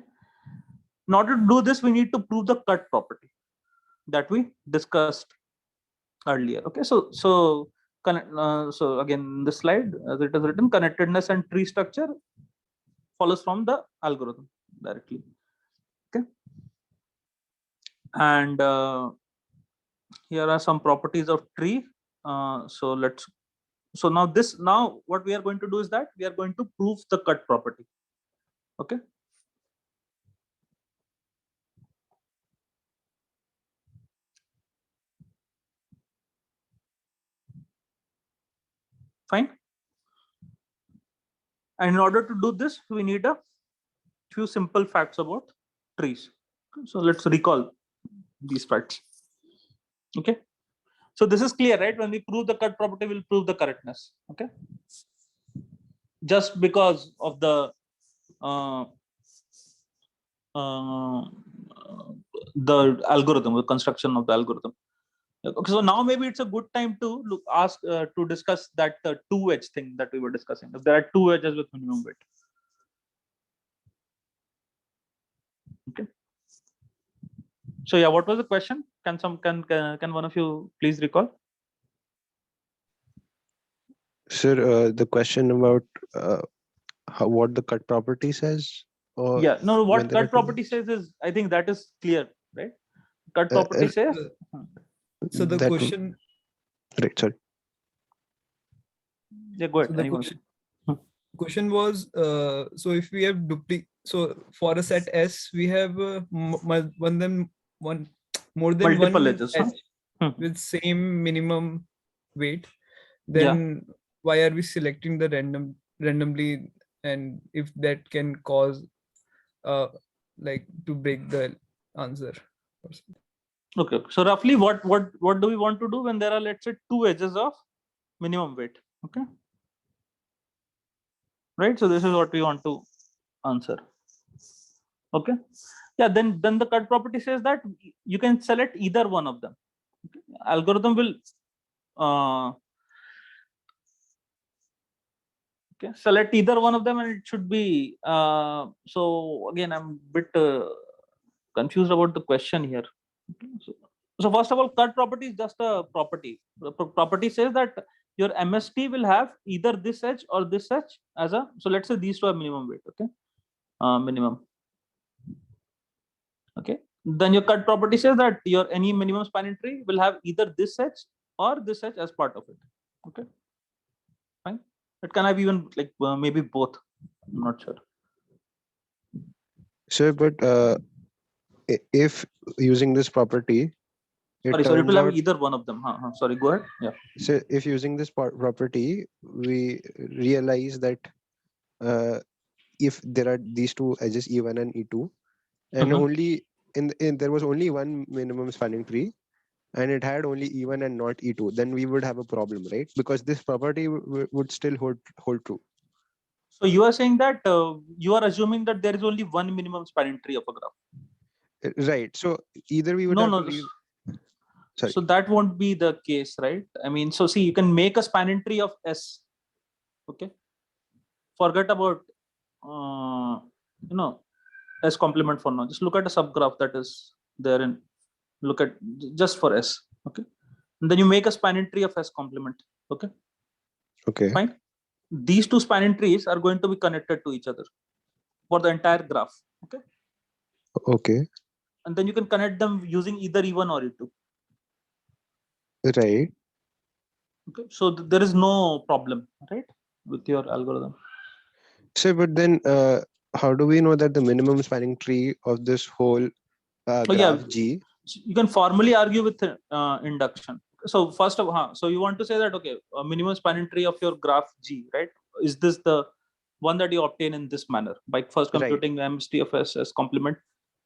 Speaker 2: In order to do this, we need to prove the cut property that we discussed earlier. Okay. So again, the slide as it is written, connectedness and tree structure follows from the algorithm directly. Okay. And here are some properties of tree. So now what we are going to do is that we are going to prove the cut property. Okay. Fine. And in order to do this, we need a few simple facts about trees. So let's recall these facts. Okay. So this is clear, right? When we prove the cut property, we'll prove the correctness. Okay. Just because of the algorithm, the construction of the algorithm. Okay, so now maybe it's a good time to to discuss that two edge thing that we were discussing. If there are two edges with minimum weight. Okay. So yeah, what was the question? Can one of you please recall?
Speaker 4: Sir, the question about what the cut property says? Or
Speaker 2: Yeah, no,
Speaker 4: when
Speaker 2: what
Speaker 4: there are
Speaker 2: cut
Speaker 4: two
Speaker 2: property says is, I think that is clear, right? Cut property says.
Speaker 1: So the
Speaker 4: that would-
Speaker 1: question,
Speaker 4: Right, sorry.
Speaker 2: Yeah, go ahead.
Speaker 1: so the
Speaker 2: anyone.
Speaker 1: question was, so if we have so for a set S, we have one more than
Speaker 2: Multiple
Speaker 1: one
Speaker 2: edges, huh?
Speaker 1: edge with same minimum weight,
Speaker 2: Yeah.
Speaker 1: then why are we selecting the randomly, and if that can cause like to break the answer or something.
Speaker 2: Okay. So roughly, what do we want to do when there are, let's say, two edges of minimum weight? Okay. Right. So this is what we want to answer. Okay. Yeah. Then the cut property says that you can select either one of them. Okay. Algorithm will okay, select either one of them, and it should be so again I'm a bit confused about the question here. Okay, so first of all, cut property is just a property. The property says that your MST will have either this edge or this edge as a, so let's say these two are minimum weight. Okay, minimum. Okay, then your cut property says that your any minimum spanning tree will have either this edge or this edge as part of it. Okay, fine. It can have even like maybe both. I'm not sure.
Speaker 4: Sir, but if using this property, it
Speaker 2: Sorry, it
Speaker 4: turns
Speaker 2: will have
Speaker 4: out,
Speaker 2: either one of them. Sorry, go ahead. Yeah.
Speaker 4: so if using this property, we realize that if there are these two edges, E1 and E2, and only in there was only one minimum spanning tree, and it had only E1 and not E2, then we would have a problem, right? Because this property would still hold true.
Speaker 2: So you are saying that you are assuming that there is only one minimum spanning tree of a graph.
Speaker 4: Right. So either we would have to leave. Sorry.
Speaker 2: So that won't be the case, right? I mean, so see, you can make a spanning tree of S. Okay. Forget about S complement for now. Just look at a subgraph that is there and look at just for S. Okay. And then you make a spanning tree of S complement. Okay.
Speaker 4: Okay.
Speaker 2: Fine. These two spanning trees are going to be connected to each other for the entire graph. Okay.
Speaker 4: Okay.
Speaker 2: And then you can connect them using either E1 or E2.
Speaker 4: Right.
Speaker 2: Okay. So there is no problem, right, with your algorithm.
Speaker 4: So, but then how do we know that the minimum spanning tree of this whole graph G?
Speaker 2: You can formally argue with induction. So first of all, so you want to say that, okay, a minimum spanning tree of your graph G, right? Is this the one that you obtain in this manner by first computing MST of S as complement,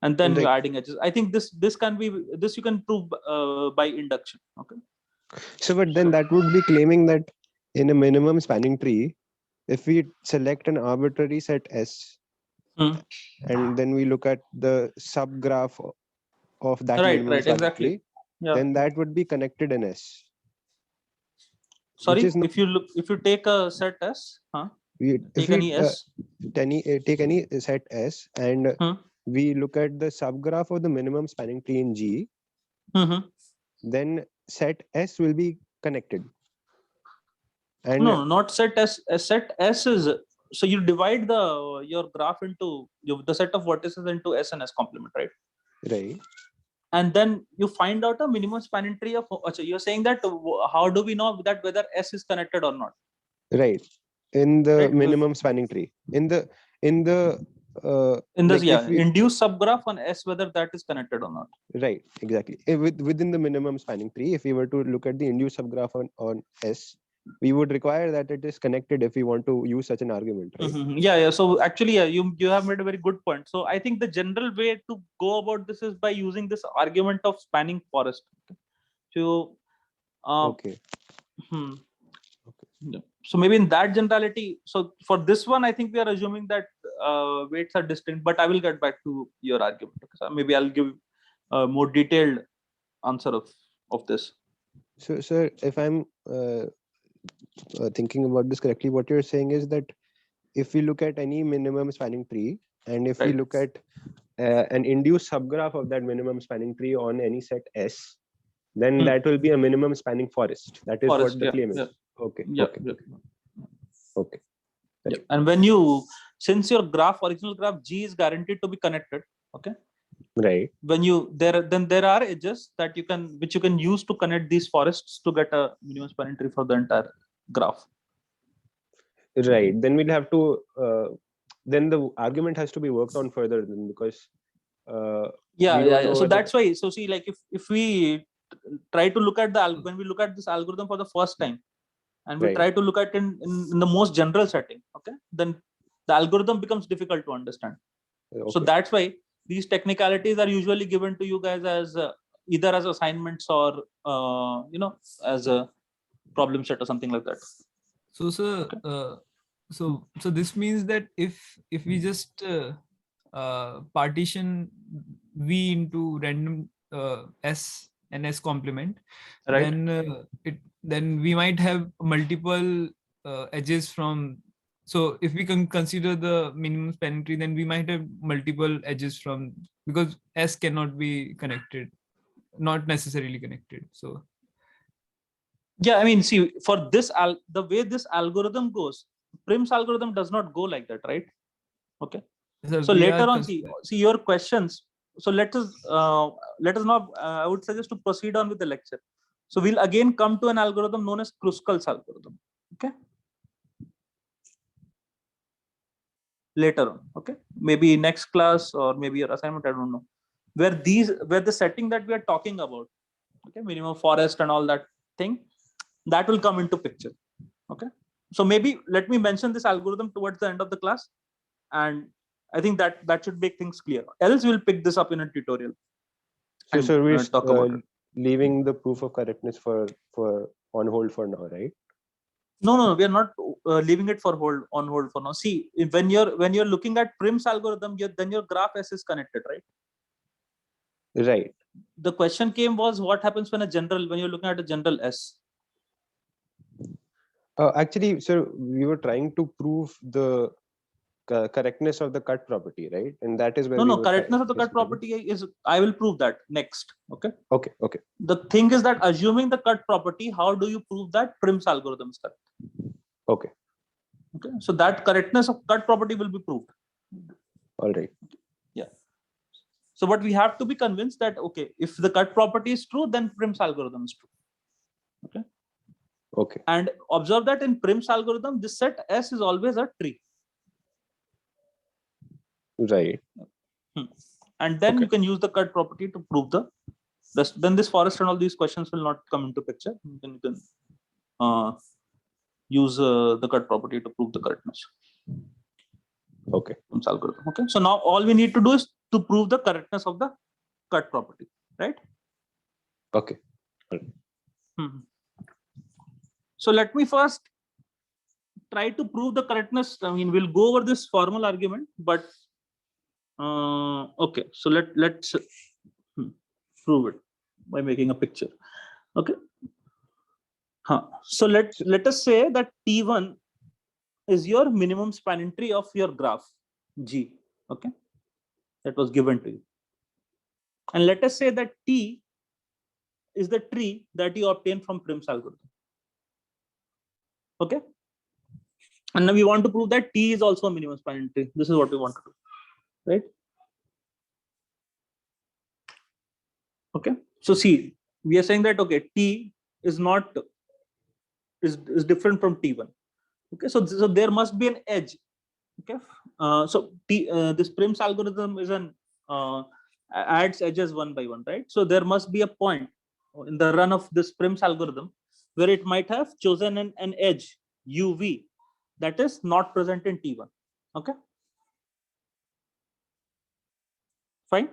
Speaker 2: and then you're adding edges? I think this you can prove by induction. Okay.
Speaker 4: So, but then that would be claiming that in a minimum spanning tree, if we select an arbitrary set S, and then we look at the subgraph of that minimum spanning tree, then that would be connected in S.
Speaker 2: Sorry, if you take a set S, take any S,
Speaker 4: take any set S, and we look at the subgraph of the minimum spanning tree in G, then set S will be connected. And
Speaker 2: no, not set S. Set S is, so you divide your graph into the set of vertices into S and S complement, right?
Speaker 4: Right.
Speaker 2: And then you find out a minimum spanning tree of. You're saying that how do we know that whether S is connected or not?
Speaker 4: Right. In the minimum spanning tree, in the
Speaker 2: induced subgraph on S, whether that is connected or not.
Speaker 4: Right. Exactly. Within the minimum spanning tree, if we were to look at the induced subgraph on S, we would require that it is connected if we want to use such an argument, right?
Speaker 2: Yeah. So actually, yeah, you have made a very good point. So I think the general way to go about this is by using this argument of spanning forest. Okay. So,
Speaker 4: Okay.
Speaker 2: hmm. Yeah. So maybe in that generality, so for this one, I think we are assuming that weights are distinct, but I will get back to your argument. Okay? So maybe I'll give a more detailed answer of this.
Speaker 4: So, sir, if I'm thinking about this correctly, what you're saying is that if we look at any minimum spanning tree, and if we
Speaker 2: Right.
Speaker 4: look at an induced subgraph of that minimum spanning tree on any set S, then that will be a minimum spanning forest. That is
Speaker 2: Forest,
Speaker 4: what the
Speaker 2: yeah,
Speaker 4: claim is.
Speaker 2: yeah.
Speaker 4: Okay.
Speaker 2: Yeah,
Speaker 4: Okay.
Speaker 2: yeah.
Speaker 4: Okay.
Speaker 2: Yeah. And when since your original graph G is guaranteed to be connected, okay,
Speaker 4: Right.
Speaker 2: when there are edges that which you can use to connect these forests to get a minimum spanning tree for the entire graph.
Speaker 4: Right. Then we'll have to. Then the argument has to be worked on further, then, because.
Speaker 2: Yeah. So
Speaker 4: know
Speaker 2: that's why. So see, like if we try to look at when we look at this algorithm for the first time, and we
Speaker 4: Right.
Speaker 2: try to look at in the most general setting, okay, then the algorithm becomes difficult to understand.
Speaker 4: Okay.
Speaker 2: So that's why these technicalities are usually given to you guys as either as assignments or as a problem set or something like that.
Speaker 1: So, sir, so this means that if we just partition V into random S and S complement,
Speaker 2: Right.
Speaker 1: then we might have multiple edges from. So if we can consider the minimum spanning tree, then we might have multiple edges from, because S cannot be connected, not necessarily connected. So
Speaker 2: Yeah, I mean, see, for this the way this algorithm goes, Prim's algorithm does not go like that, right? Okay. So
Speaker 1: we
Speaker 2: later
Speaker 1: are
Speaker 2: on, see your questions. So let us now. I would suggest to proceed on with the lecture. So we'll again come to an algorithm known as Kruskal's algorithm. Okay. Later on, okay, maybe next class or maybe your assignment, I don't know, where the setting that we are talking about, okay, minimum forest and all that thing, that will come into picture. Okay. So maybe let me mention this algorithm towards the end of the class, and I think that should make things clear. Else we'll pick this up in a tutorial.
Speaker 4: So we're
Speaker 2: talk about it.
Speaker 4: leaving the proof of correctness for on hold for now, right?
Speaker 2: No, we are not leaving it on hold for now. See, when you're looking at Prim's algorithm, then your graph S is connected, right?
Speaker 4: Right.
Speaker 2: The question came was what happens when you're looking at a general S.
Speaker 4: Actually, sir, we were trying to prove the correctness of the cut property, right? And that is where
Speaker 2: No, correctness of the cut property is, I will prove that next. Okay.
Speaker 4: Okay.
Speaker 2: The thing is that assuming the cut property, how do you prove that Prim's algorithm is correct?
Speaker 4: Okay.
Speaker 2: So that correctness of cut property will be proved.
Speaker 4: All right.
Speaker 2: Yeah. So but we have to be convinced that, okay, if the cut property is true, then Prim's algorithm is true. Okay.
Speaker 4: Okay.
Speaker 2: And observe that in Prim's algorithm, this set S is always a tree.
Speaker 4: Right.
Speaker 2: And then you can use the cut property to prove the rest. Then this forest and all these questions will not come into picture. Then you can use the cut property to prove the correctness.
Speaker 4: Okay.
Speaker 2: Algorithm. Okay. So now all we need to do is to prove the correctness of the cut property, right?
Speaker 4: Okay.
Speaker 2: So let me first try to prove the correctness. I mean, we'll go over this formal argument, but okay. So let's prove it by making a picture. Okay. So let us say that T1 is your minimum spanning tree of your graph G. Okay, that was given to you. And let us say that T is the tree that you obtain from Prim's algorithm. Okay. And now we want to prove that T is also a minimum spanning tree. This is what we want to do, right? Okay. So see, we are saying that, okay, T is different from T1. Okay. So there must be an edge. Okay. So this Prim's algorithm is adds edges one by one, right? So there must be a point in the run of this Prim's algorithm where it might have chosen an edge UV that is not present in T1. Okay. Fine.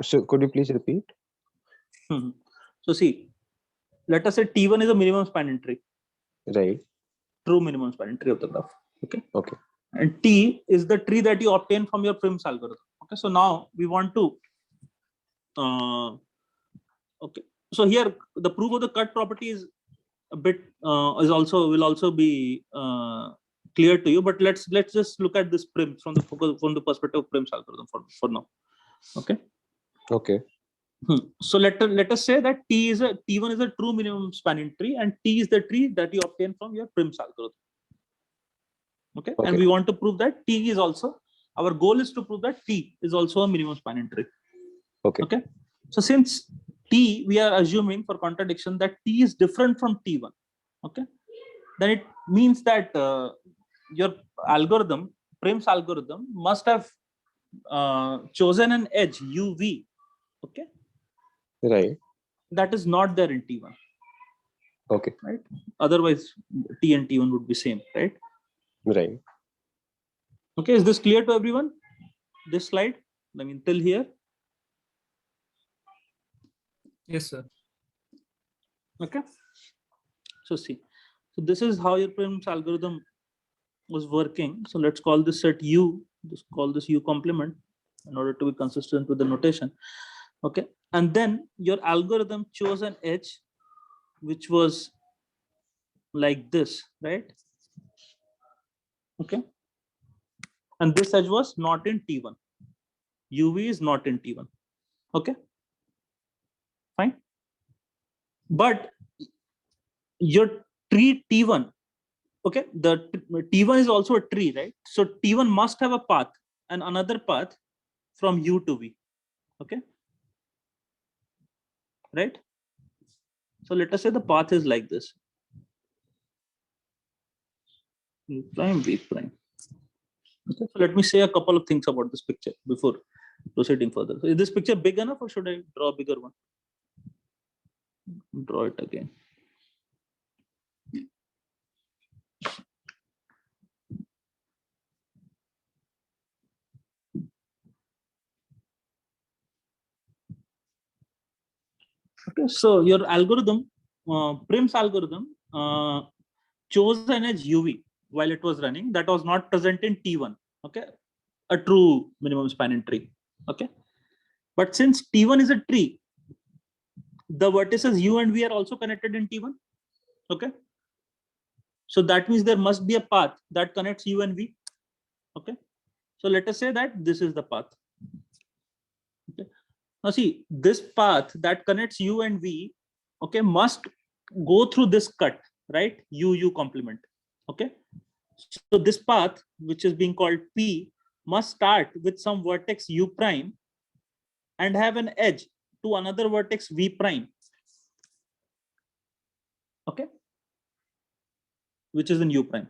Speaker 4: So could you please repeat?
Speaker 2: So see, let us say T1 is a minimum spanning tree,
Speaker 4: Right.
Speaker 2: true minimum spanning tree of the graph. Okay.
Speaker 4: Okay.
Speaker 2: And T is the tree that you obtain from your Prim's algorithm. Okay. So now we want to, okay. So here the proof of the cut property is a bit will also be clear to you. But let's just look at this Prim from the perspective of Prim's algorithm for now. Okay.
Speaker 4: Okay.
Speaker 2: So let us say that T1 is a true minimum spanning tree, and T is the tree that you obtain from your Prim's algorithm. Okay. And
Speaker 4: Okay.
Speaker 2: we want to prove that T is also, our goal is to prove that T is also a minimum spanning tree.
Speaker 4: Okay.
Speaker 2: Okay. So since T, we are assuming for contradiction that T is different from T1. Okay. Then it means that your algorithm, Prim's algorithm, must have chosen an edge UV. Okay.
Speaker 4: Right.
Speaker 2: That is not there in T1.
Speaker 4: Okay.
Speaker 2: Right. Otherwise, T and T1 would be same, right?
Speaker 4: Right.
Speaker 2: Okay. Is this clear to everyone? This slide, I mean, till here.
Speaker 1: Yes, sir.
Speaker 2: Okay. So see, so this is how your Prim's algorithm was working. So let's call this set U. Just call this U complement in order to be consistent with the notation. Okay. And then your algorithm chose an edge which was like this, right? Okay. And this edge was not in T1. UV is not in T1. Okay. Fine. But your tree T1, okay, the T1 is also a tree, right? So T1 must have a path and another path from U to V. Okay. Right. So let us say the path is like this. U prime, V prime. Okay. So let me say a couple of things about this picture before proceeding further. So is this picture big enough or should I draw a bigger one? Draw it again. Okay, so your algorithm, Prim's algorithm, chose an edge UV while it was running that was not present in T1. Okay, a true minimum spanning tree. Okay, but since T1 is a tree, the vertices U and V are also connected in T1. Okay, so that means there must be a path that connects U and V. Okay, so let us say that this is the path. Okay, now see, this path that connects U and V, okay, must go through this cut, right? U complement. Okay, so this path, which is being called P, must start with some vertex U prime and have an edge to another vertex V prime. Okay, which is in U prime,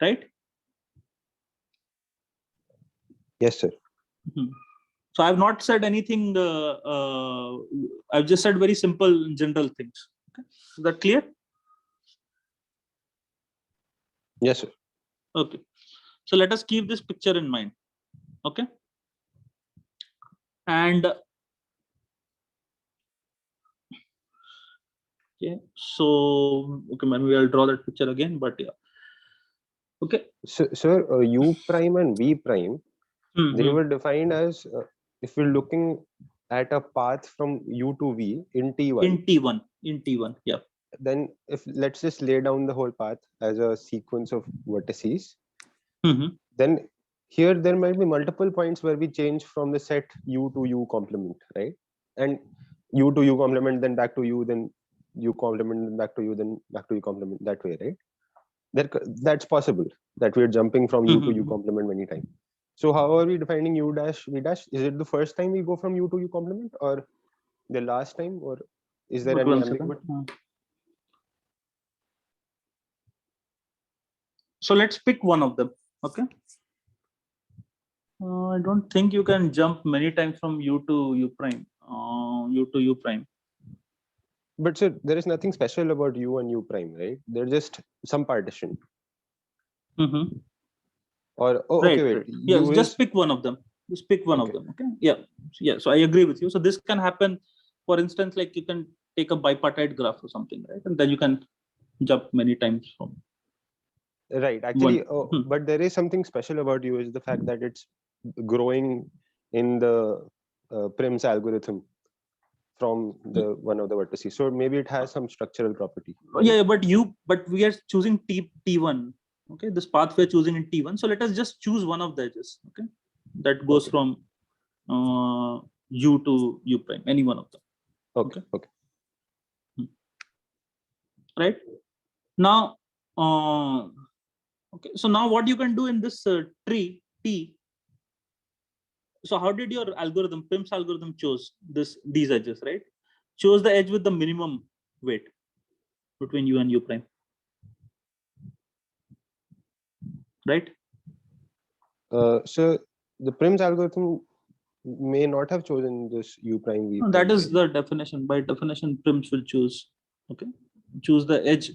Speaker 2: right?
Speaker 4: Yes, sir.
Speaker 2: So I've not said anything. I've just said very simple general things. Okay, is that clear?
Speaker 4: Yes, sir.
Speaker 2: Okay, so let us keep this picture in mind. Okay, and okay, so okay, man, we'll draw that picture again, but yeah. Okay.
Speaker 4: So, sir, U prime and V prime, they
Speaker 2: Mhm.
Speaker 4: were defined as if we're looking at a path from U to V in T1.
Speaker 2: In T1, yeah.
Speaker 4: Then if let's just lay down the whole path as a sequence of vertices,
Speaker 2: Mhm.
Speaker 4: then here there might be multiple points where we change from the set U to U complement, right? And U to U complement, then back to U, then U complement, then back to U, then back to U complement, that way, right? That's possible that we're jumping from U to U
Speaker 2: Mhm.
Speaker 4: complement many times. So how are we defining U dash, V dash? Is it the first time we go from U to U complement or the last time, or is there
Speaker 2: But
Speaker 4: any
Speaker 2: one second.
Speaker 4: ambiguity?
Speaker 2: So let's pick one of them. Okay. I don't think you can jump many times from U to U prime. U to U prime.
Speaker 4: But sir, there is nothing special about U and U prime, right? They're just some partition.
Speaker 2: Mm-hmm.
Speaker 4: Or oh,
Speaker 2: Right,
Speaker 4: okay, wait.
Speaker 2: right. Yes,
Speaker 4: U
Speaker 2: just
Speaker 4: is
Speaker 2: pick one of them. Just pick one of
Speaker 4: Okay.
Speaker 2: them. Okay. Yeah. Yeah. So I agree with you. So this can happen, for instance, like you can take a bipartite graph or something, right? And then you can jump many times from
Speaker 4: right. Actually,
Speaker 2: one.
Speaker 4: but there is something special about U is the fact that it's growing in the Prim's algorithm from the one of the vertices. So maybe it has some structural property. right?
Speaker 2: Yeah, but we are choosing T1. Okay, this path we are choosing in T1. So let us just choose one of the edges. Okay, that goes
Speaker 4: Okay.
Speaker 2: from U to U prime, any one of them.
Speaker 4: Okay. Okay.
Speaker 2: Right now, okay. So now what you can do in this tree T. So how did your algorithm, Prim's algorithm, chose these edges? Right, chose the edge with the minimum weight between U and U prime. Right.
Speaker 4: So the Prim's algorithm may not have chosen this U prime V
Speaker 2: No,
Speaker 4: prime.
Speaker 2: that is
Speaker 4: right?
Speaker 2: the definition. By definition, Prims will choose. Okay, choose the edge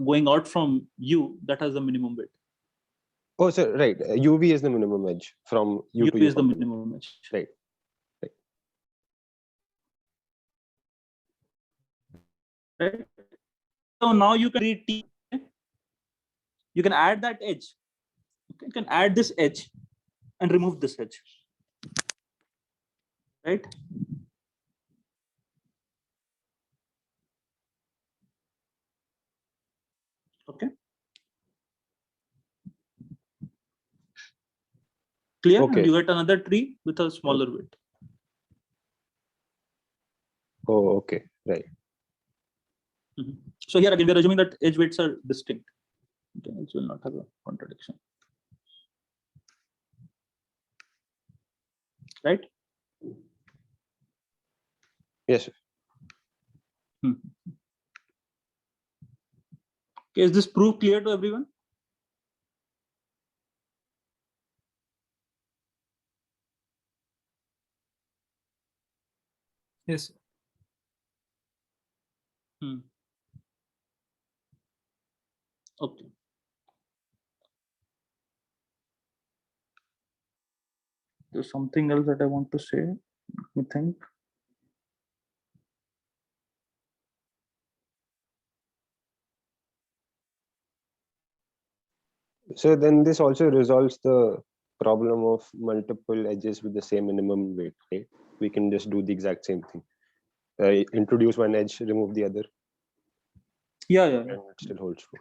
Speaker 2: going out from U that has the minimum weight.
Speaker 4: Oh, so right. UV is the minimum edge from U
Speaker 2: U
Speaker 4: to U.
Speaker 2: is the
Speaker 4: complement.
Speaker 2: minimum edge.
Speaker 4: Right.
Speaker 2: Right. So now you can read T. Okay? You can add that edge. Okay? You can add this edge and remove this edge. Right. Okay. Clear?
Speaker 4: Okay.
Speaker 2: And you get another tree with a smaller weight.
Speaker 4: Oh, okay. Right.
Speaker 2: Mhm. So here again, we are assuming that edge weights are distinct. Okay, it will not have a contradiction. Right?
Speaker 4: Yes. Sir.
Speaker 2: Okay, is this proof clear to everyone?
Speaker 1: Yes.
Speaker 2: Okay. There's something else that I want to say. Let me think.
Speaker 4: So then this also resolves the problem of multiple edges with the same minimum weight, right? We can just do the exact same thing. Introduce one edge, remove the other,
Speaker 2: Yeah.
Speaker 4: and it still holds true.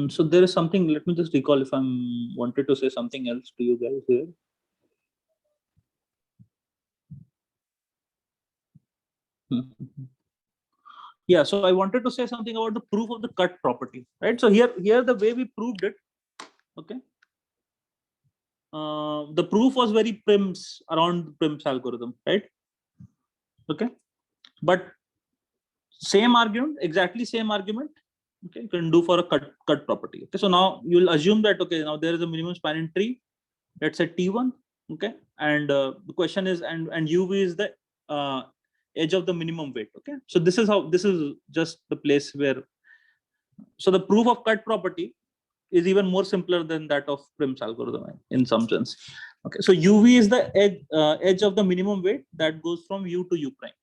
Speaker 2: So there is something. Let me just recall if I'm wanted to say something else to you guys here. Yeah, so I wanted to say something about the proof of the cut property, right? So here the way we proved it, okay. The proof was very Prim's around Prim's algorithm, right? Okay, but same argument, exactly same argument, okay, you can do for a cut property. Okay, so now you'll assume that okay, now there is a minimum spanning tree, let's say T1, okay, and the question is and UV is the edge of the minimum weight. Okay, so this is just the place where, so the proof of cut property is even more simpler than that of Prim's algorithm in some sense. Okay, so UV is the edge of the minimum weight that goes from U to U prime,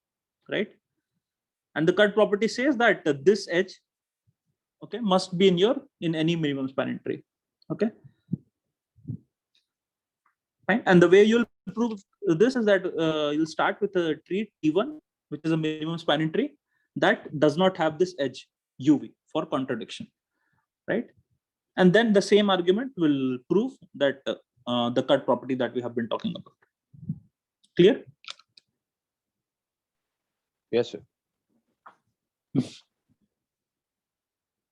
Speaker 2: right? And the cut property says that this edge, okay, must be in any minimum spanning tree. Okay, fine. And the way you'll prove this is that you'll start with a tree T1, which is a minimum spanning tree that does not have this edge UV for contradiction, right? And then the same argument will prove that the cut property that we have been talking about. Clear?
Speaker 4: Yes, sir.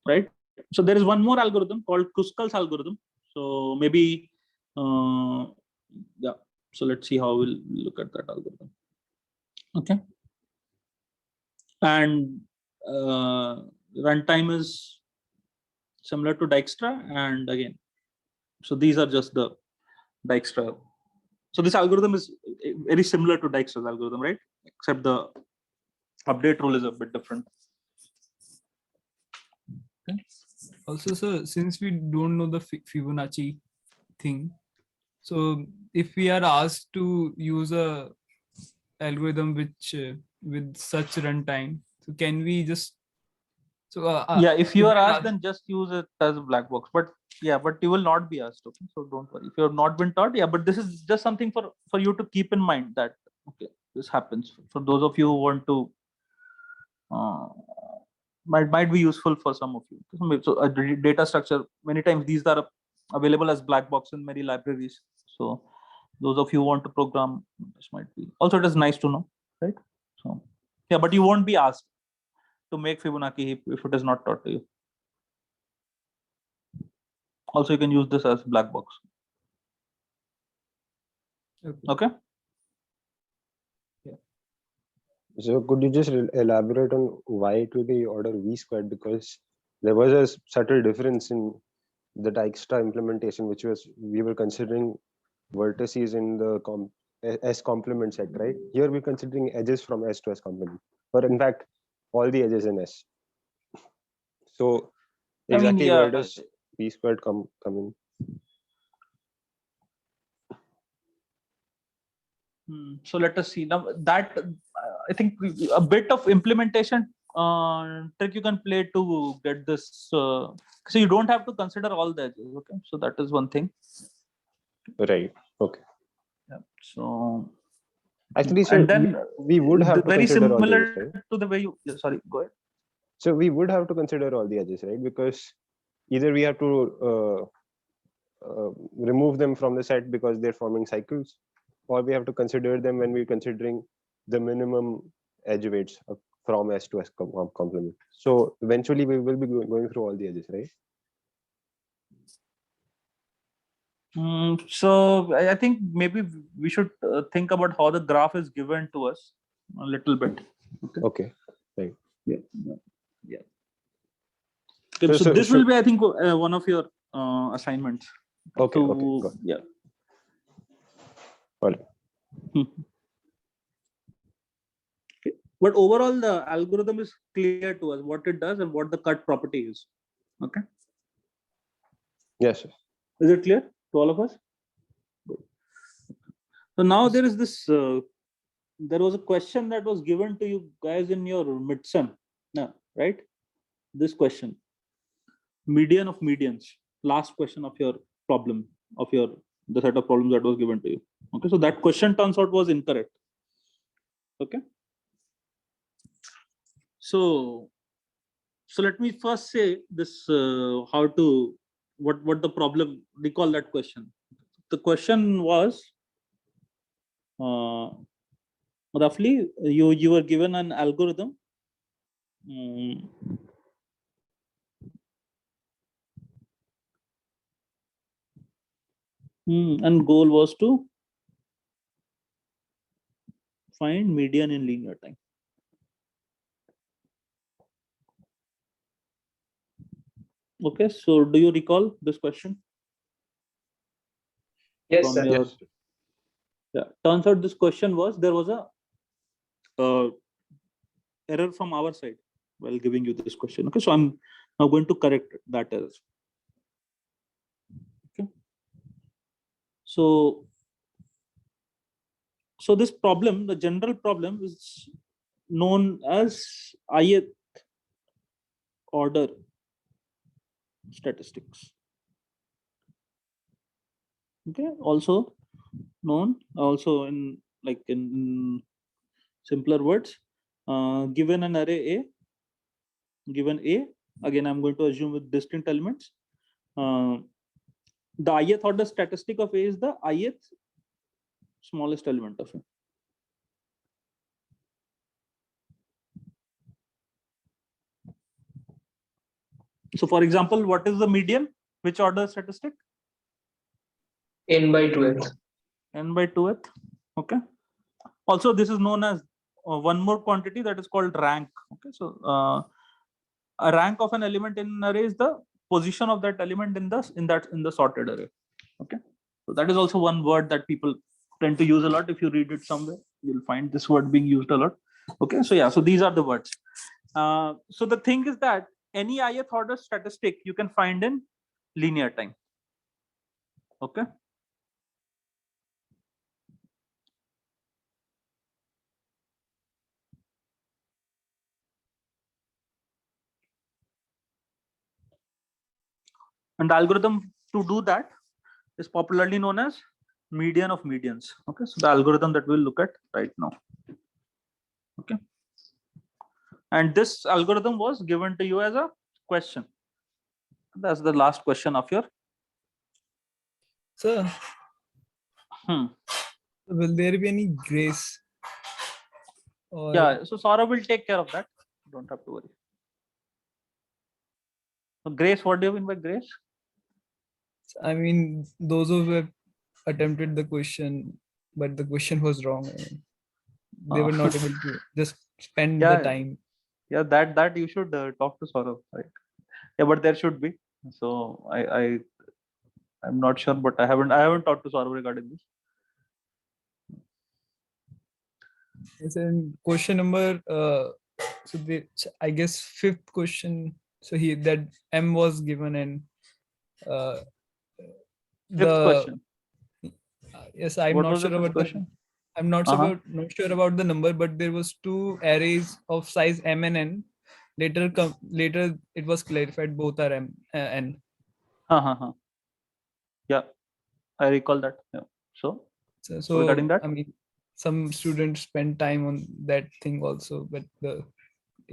Speaker 2: Right. So there is one more algorithm called Kruskal's algorithm. So maybe, yeah. So let's see how we'll look at that algorithm. Okay. And runtime is similar to Dijkstra, and again, so these are just the Dijkstra So this algorithm is very similar to Dijkstra's algorithm, right? Except the update rule is a bit different.
Speaker 1: Also, sir, since we don't know the Fibonacci thing, so if we are asked to use a algorithm which with such runtime, so can we just
Speaker 2: Yeah, if you
Speaker 1: if
Speaker 2: are
Speaker 1: we
Speaker 2: asked, then just use it as a black box. But yeah, but you will not be asked. Okay, so don't worry. If you have not been taught, yeah, but this is just something for you to keep in mind that okay, this happens. For those of you who want to, might be useful for some of you. So a data structure, many times these are available as black box in many libraries. So those of you who want to program, this might be. Also, it is nice to know, right? So yeah, but you won't be asked to make Fibonacci heap if it is not taught to you. Also, you can use this as black box. Okay.
Speaker 4: So could you just elaborate on why it will be order v squared? Because there was a subtle difference in the Dijkstra implementation, which was we were considering vertices in the S complement set, right? Here we're considering edges from S to S complement, or in fact, all the edges in S. So exactly where does v squared come in?
Speaker 2: So let us see now that I think a bit of implementation trick you can play to get this. So you don't have to consider all the edges. Okay, so that is one thing.
Speaker 4: Right. Okay.
Speaker 2: Yeah. So
Speaker 4: actually, sir,
Speaker 2: and then
Speaker 4: we would have to
Speaker 2: very
Speaker 4: consider all the
Speaker 2: similar
Speaker 4: edges, right?
Speaker 2: to the way you. Yeah, sorry, go ahead.
Speaker 4: So we would have to consider all the edges, right? Because either we have to remove them from the set because they're forming cycles, or we have to consider them when we're considering the minimum edge weights from S to S complement. So eventually we will be going through all the edges, right?
Speaker 2: So I think maybe we should think about how the graph is given to us a little bit. Okay.
Speaker 4: Right.
Speaker 2: Yeah. Okay, so this will be, I think, one of your assignments.
Speaker 4: Okay.
Speaker 2: Yeah.
Speaker 4: All right.
Speaker 2: Okay. But overall, the algorithm is clear to us what it does and what the cut property is. Okay.
Speaker 4: Yes, sir.
Speaker 2: Is it clear to all of us? Good. So now there is this. There was a question that was given to you guys in your midsem. No, right? This question. Median of medians. Last question of your problem of the set of problems that was given to you. Okay, so that question turns out was incorrect. Okay. So let me first say this how to what the problem, recall that question. The question was roughly you were given an algorithm and goal was to find median in linear time. Okay, so do you recall this question?
Speaker 5: Yes, sir.
Speaker 4: Yes.
Speaker 2: Yeah, turns out this question was there was a error from our side while giving you this question. Okay, so I'm now going to correct that error. Okay, so this problem, the general problem, is known as ith order statistics. Okay, also known in simpler words, given an array A, given A, again I'm going to assume with distinct elements, the ith order statistic of A is the ith smallest element of A. So for example, what is the median? Which order statistic?
Speaker 5: N by 2th.
Speaker 2: N by 2th. Okay. Also, this is known as one more quantity that is called rank. Okay. So a rank of an element in an array is the position of that element in the sorted array. Okay. So that is also one word that people tend to use a lot. If you read it somewhere, you'll find this word being used a lot. Okay, so yeah, so these are the words. So the thing is that any ith order statistic you can find in linear time. Okay. And the algorithm to do that is popularly known as median of medians. Okay, so the algorithm that we'll look at right now. Okay, and this algorithm was given to you as a question. That's the last question of your.
Speaker 1: So, will there be any grace? Or
Speaker 2: Yeah, so Saurabh will take care of that. Don't have to worry. So grace, what do you mean by grace?
Speaker 1: I mean, those who have attempted the question, but the question was wrong. They were not able to just spend the time.
Speaker 2: Yeah, that you should talk to Saurabh, right? Yeah, but there should be. So I'm not sure, but I haven't talked to Saurabh regarding this.
Speaker 1: It's in question number. So I guess fifth question. So that M was given and
Speaker 2: Fifth question.
Speaker 1: Yes, I'm
Speaker 2: What
Speaker 1: not
Speaker 2: was
Speaker 1: sure
Speaker 2: the fifth
Speaker 1: about
Speaker 2: question?
Speaker 1: I'm not not sure about the number, but there was two arrays of size M and N. Later it was clarified both are M N.
Speaker 2: Yeah, I recall that. Yeah. So regarding that,
Speaker 1: I mean, some students spend time on that thing also, but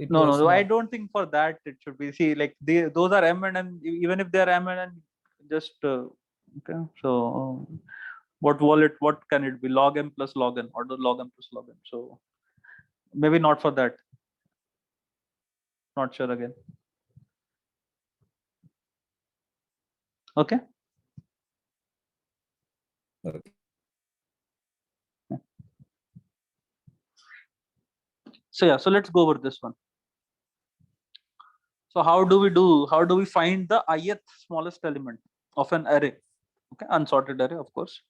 Speaker 2: no, I don't think for that it should be. See, like those are M and N. Even if they are M and N, just okay. So what can it be? Log M plus log N, or the log M plus log N. So maybe not for that. Not sure again. Okay.
Speaker 1: Okay.
Speaker 2: So yeah, so let's go over this one. So how do we find the ith smallest element of an array? Okay, unsorted array, of course.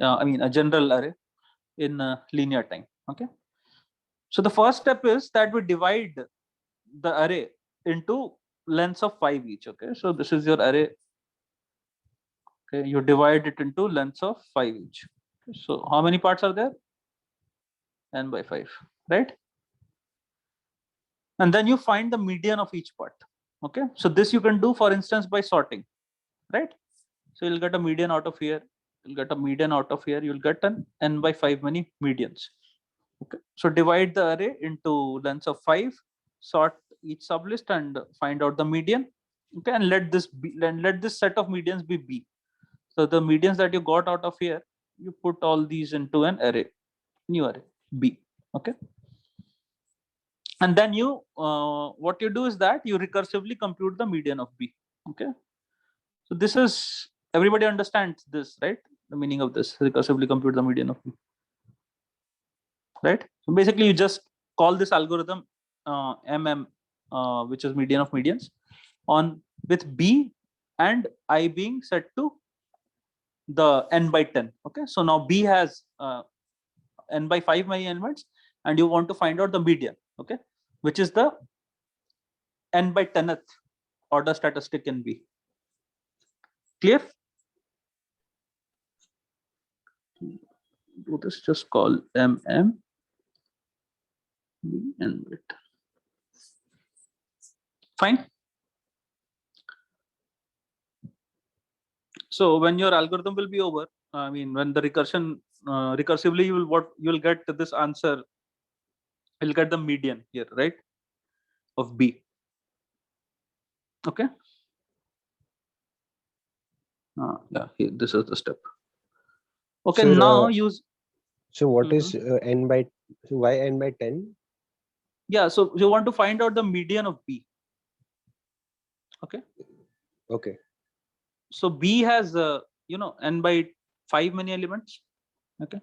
Speaker 2: I mean a general array in linear time. Okay. So the first step is that we divide the array into lengths of 5 each. Okay, so this is your array. Okay, you divide it into lengths of 5 each. Okay, so how many parts are there? N by 5, right? And then you find the median of each part. Okay, so this you can do, for instance, by sorting, right? So you'll get a median out of here, you'll get a median out of here, you'll get an N by 5 many medians. Okay, so divide the array into lengths of 5, sort each sublist and find out the median. Okay, and let this set of medians be B. So the medians that you got out of here, you put all these into an array, new array B. Okay, and then you what you do is that you recursively compute the median of B. Okay, so this is, everybody understands this, right? The meaning of this, recursively compute the median of B, right? So basically you just call this algorithm which is median of medians, on with B and I being set to the n by 10. Okay, so now B has n by 5 many elements, and you want to find out the median. Okay, which is the n by 10th order statistic in B. Clear? Do this, just call MM B and bit. Fine. So when your algorithm will be over, I mean, when the recursively you will get this answer. You'll get the median here, right, of B. Okay. Yeah, here, this is the step. Okay,
Speaker 4: So,
Speaker 2: now use.
Speaker 4: So what is n by? So why n by 10?
Speaker 2: Yeah, so you want to find out the median of B. Okay.
Speaker 4: Okay.
Speaker 2: So B has n by 5 many elements. Okay.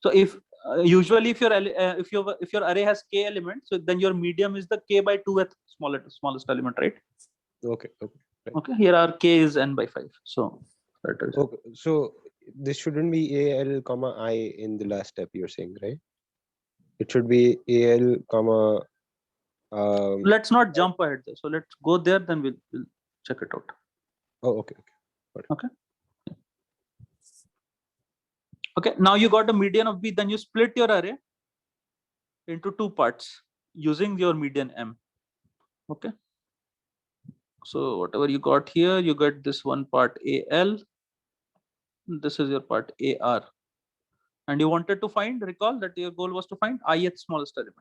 Speaker 2: So if usually if your array has k elements, so then your median is the k by 2th smallest element, right?
Speaker 4: Okay. Okay. Right.
Speaker 2: Okay. Here our k is n by 5. So that is
Speaker 4: okay. So this shouldn't be AL comma I in the last step, you're saying, right? It should be AL comma.
Speaker 2: Let's not jump ahead there. So let's go there, then we'll check it out.
Speaker 4: Oh, okay.
Speaker 2: Okay, now you got a median of B, then you split your array into two parts using your median M. Okay. So whatever you got here, you get this one part AL, this is your part AR. And you wanted to find, recall that your goal was to find ith smallest element.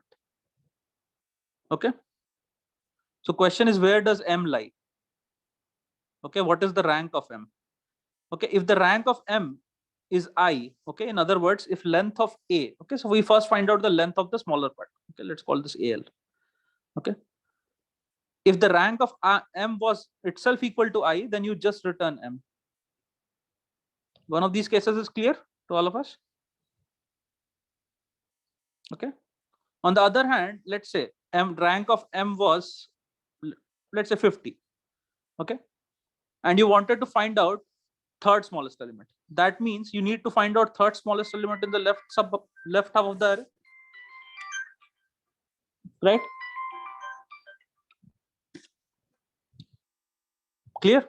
Speaker 2: Okay. So question is, where does M lie? Okay, what is the rank of M? Okay, if the rank of M is I, okay, in other words, if length of A, okay, so we first find out the length of the smaller part. Okay, let's call this AL. Okay. If the rank of M was itself equal to I, then you just return M. One of these cases is clear to all of us. Okay. On the other hand, let's say rank of M was, let's say 50. Okay. And you wanted to find out third smallest element. That means you need to find out third smallest element in the left half of the array. Right? Clear?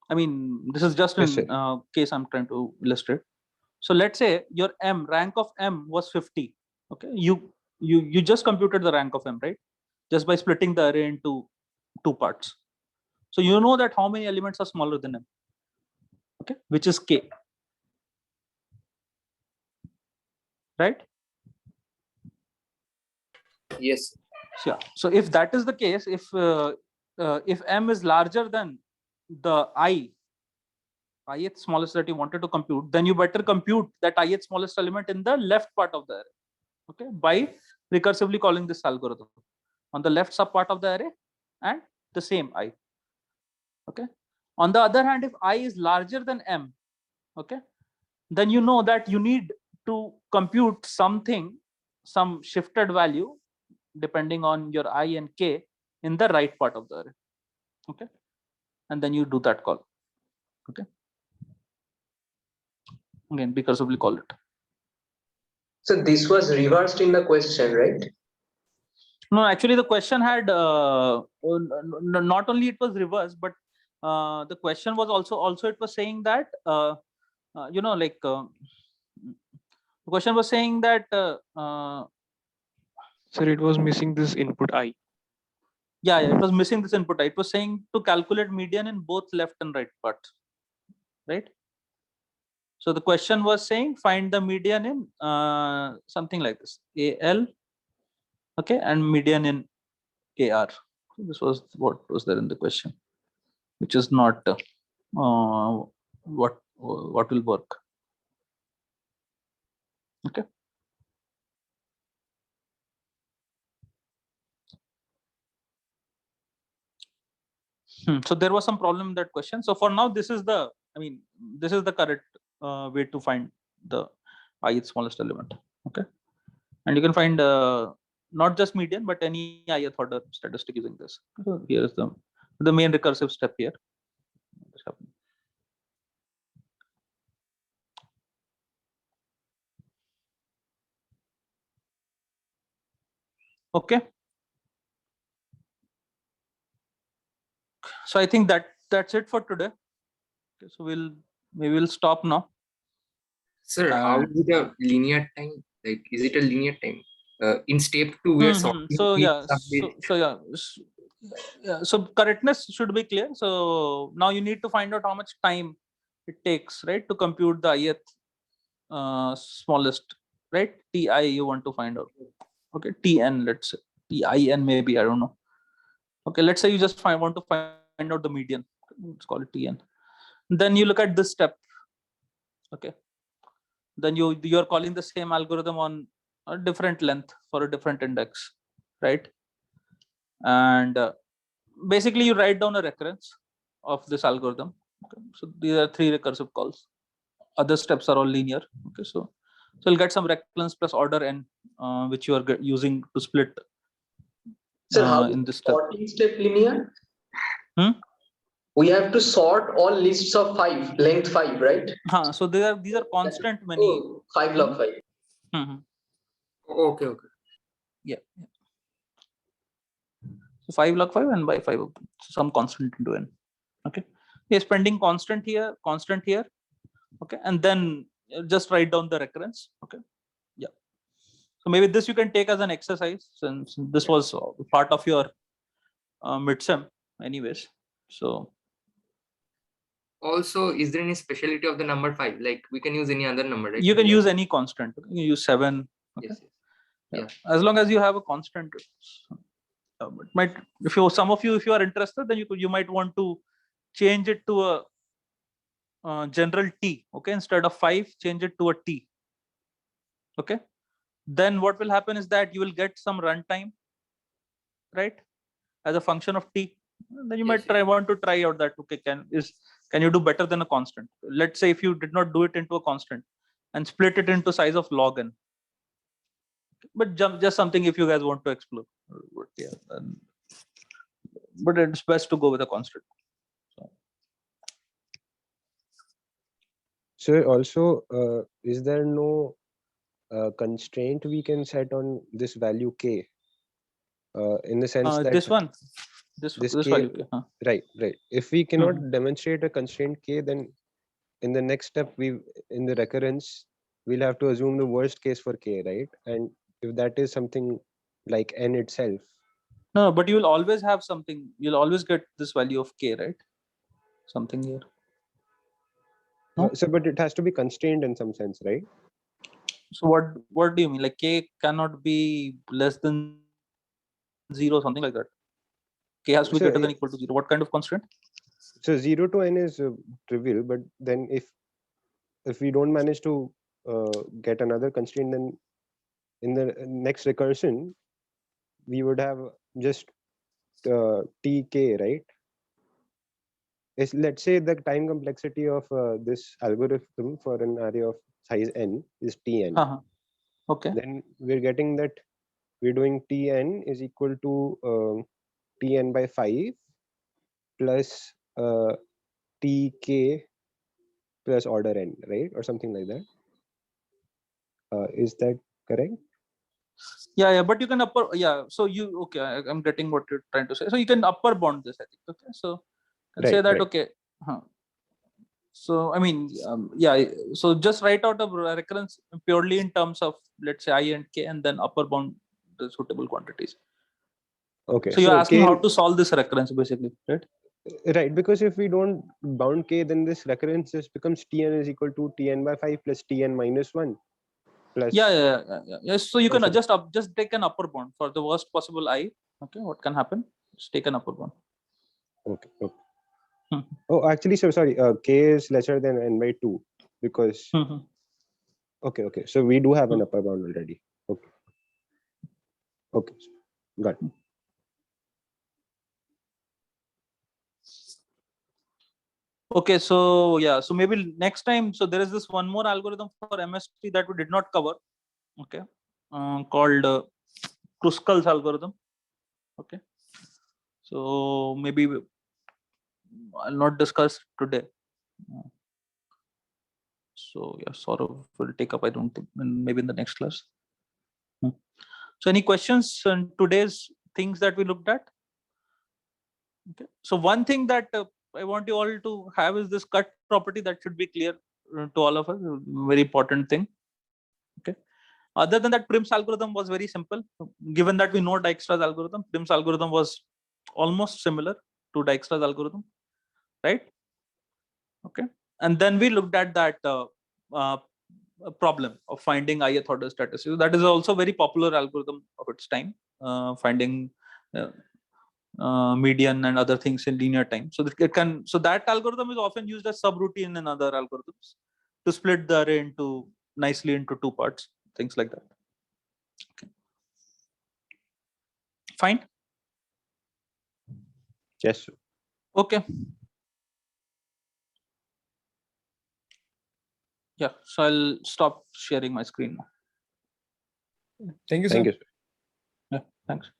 Speaker 2: I mean, this is just
Speaker 4: Yes,
Speaker 2: in case I'm trying to illustrate. So let's say your rank of M was 50. Okay, you just computed the rank of M, right? Just by splitting the array into two parts. So you know that how many elements are smaller than M. Okay, which is K. Right?
Speaker 3: Yes.
Speaker 2: Yeah. So if that is the case, if M is larger than the ith smallest that you wanted to compute, then you better compute that ith smallest element in the left part of the array. Okay, by recursively calling this algorithm on the left sub part of the array and the same I. Okay. On the other hand, if I is larger than M, okay, then you know that you need to compute something, some shifted value depending on your I and K in the right part of the array. Okay. And then you do that call. Okay. Again, recursively call it.
Speaker 5: So this was reversed in the question, right?
Speaker 2: No, actually the question had not only it was reversed, but the question was also it was saying that the question was saying that
Speaker 7: Sir, it was missing this input I.
Speaker 2: yeah, it was missing this input. It was saying to calculate median in both left and right parts, right? So the question was saying find the median in something like this, AL, okay, and median in AR. This was what was there in the question, which is not what will work. Okay. So there was some problem in that question. So for now, this is the correct way to find the ith smallest element. Okay, and you can find not just median but any ith order statistic using this. So here is the main recursive step here. Okay. So I think that's it for today. Okay, so we'll stop now.
Speaker 3: Sir, how is it a linear time? Like, is it a linear time? In step 2, we are sorting
Speaker 2: So
Speaker 3: each
Speaker 2: yeah,
Speaker 3: subject.
Speaker 2: so correctness should be clear. So now you need to find out how much time it takes, right, to compute the ith smallest, right? Ti you want to find out. Okay, Tn, let's say Tin maybe, I don't know. Okay, let's say you just want to find out the median. Let's call it Tn. Then you look at this step. Okay. Then you're calling the same algorithm on a different length for a different index, right? And basically you write down a recurrence of this algorithm. Okay. So these are 3 recursive calls. Other steps are all linear. Okay, so you'll get some recurrence plus order n, which you are using to split.
Speaker 5: So how
Speaker 2: in
Speaker 5: is
Speaker 2: this step.
Speaker 5: sorting step linear? We have to sort all lists of 5, length 5, right?
Speaker 2: So these are constant many.
Speaker 5: Oh, 5 log 5.
Speaker 2: Mhm.
Speaker 3: Okay, okay.
Speaker 2: Yeah. So 5 log 5 and by 5 some constant into n. Okay. You're spending constant here. Okay, and then just write down the recurrence. Okay. Yeah. So maybe this you can take as an exercise, since this was part of your midsem anyways. So
Speaker 3: Also, is there any speciality of the number 5? Like we can use any other number, right?
Speaker 2: you can use any constant. You can use 7. Okay.
Speaker 3: Yes.
Speaker 2: Yeah. As long as you have a constant. It might, if you, some of you, if you are interested, then you might want to change it to a general T. Okay, instead of 5, change it to a T. Okay, then what will happen is that you will get some runtime, right, as a function of T. Then you
Speaker 3: Yes,
Speaker 2: might want to try out that, okay, can you do better than a constant? Let's say if you did not do it into a constant and split it into size of log n. But just something if you guys want to explore. But yeah, but it's best to go with a constant.
Speaker 4: So also, is there no constraint we can set on this value k? In the sense that
Speaker 2: This one, this
Speaker 4: this k,
Speaker 2: value. Huh?
Speaker 4: right. If we cannot demonstrate a constraint k, then in the next step, in the recurrence, we'll have to assume the worst case for k, right? And if that is something like n itself.
Speaker 2: No, but you will always have something. You'll always get this value of k, right? Something here. No?
Speaker 4: So, but it has to be constrained in some sense, right?
Speaker 2: So what do you mean? Like k cannot be less than 0, something like that. K has to be
Speaker 4: So
Speaker 2: greater than equal to 0. What kind of constraint?
Speaker 4: So 0 to n is trivial, but then if we don't manage to get another constraint, then in the next recursion we would have just tk, right? Let's say the time complexity of this algorithm for an array of size n is tn.
Speaker 2: Okay.
Speaker 4: Then we're getting that we're doing tn is equal to tn by 5 plus tk plus order n, right? Or something like that. Is that correct?
Speaker 2: Yeah, but you can so you, okay, I'm getting what you're trying to say. So you can upper bound this, I think. Okay, so you can say that, okay. So I mean, so just write out a recurrence purely in terms of, let's say, I and k, and then upper bound the suitable quantities.
Speaker 4: Okay.
Speaker 2: So you're asking how to solve this recurrence, basically, right?
Speaker 4: Right, because if we don't bound k, then this recurrence just becomes tn is equal to tn by 5 plus tn minus 1 plus.
Speaker 2: Yes. So you can just take an upper bound for the worst possible I. Okay, what can happen? Just take an upper bound.
Speaker 4: Okay. Oh, actually, so sorry. K is lesser than n by 2 because. Okay. So we do have an upper bound already. Okay. Got it.
Speaker 2: Okay, so yeah, so maybe next time. So there is this one more algorithm for MST that we did not cover. Okay, called Kruskal's algorithm. Okay, so maybe I'll not discuss today. So yeah, sort of will take up, I don't think, maybe in the next class. So any questions on today's things that we looked at? Okay, so one thing that I want you all to have is this cut property that should be clear to all of us. Very important thing. Okay. Other than that, Prim's algorithm was very simple. Given that we know Dijkstra's algorithm, Prim's algorithm was almost similar to Dijkstra's algorithm, right? Okay. And then we looked at that problem of finding ith order statistics. That is also a very popular algorithm of its time, finding median and other things in linear time. So that algorithm is often used as subroutine in other algorithms to split the array nicely into 2 parts, things like that. Okay. Fine.
Speaker 4: Yes.
Speaker 2: Okay. Yeah. So I'll stop sharing my screen now.
Speaker 1: Thank you, sir.
Speaker 4: Thank you.
Speaker 2: Yeah. Thanks.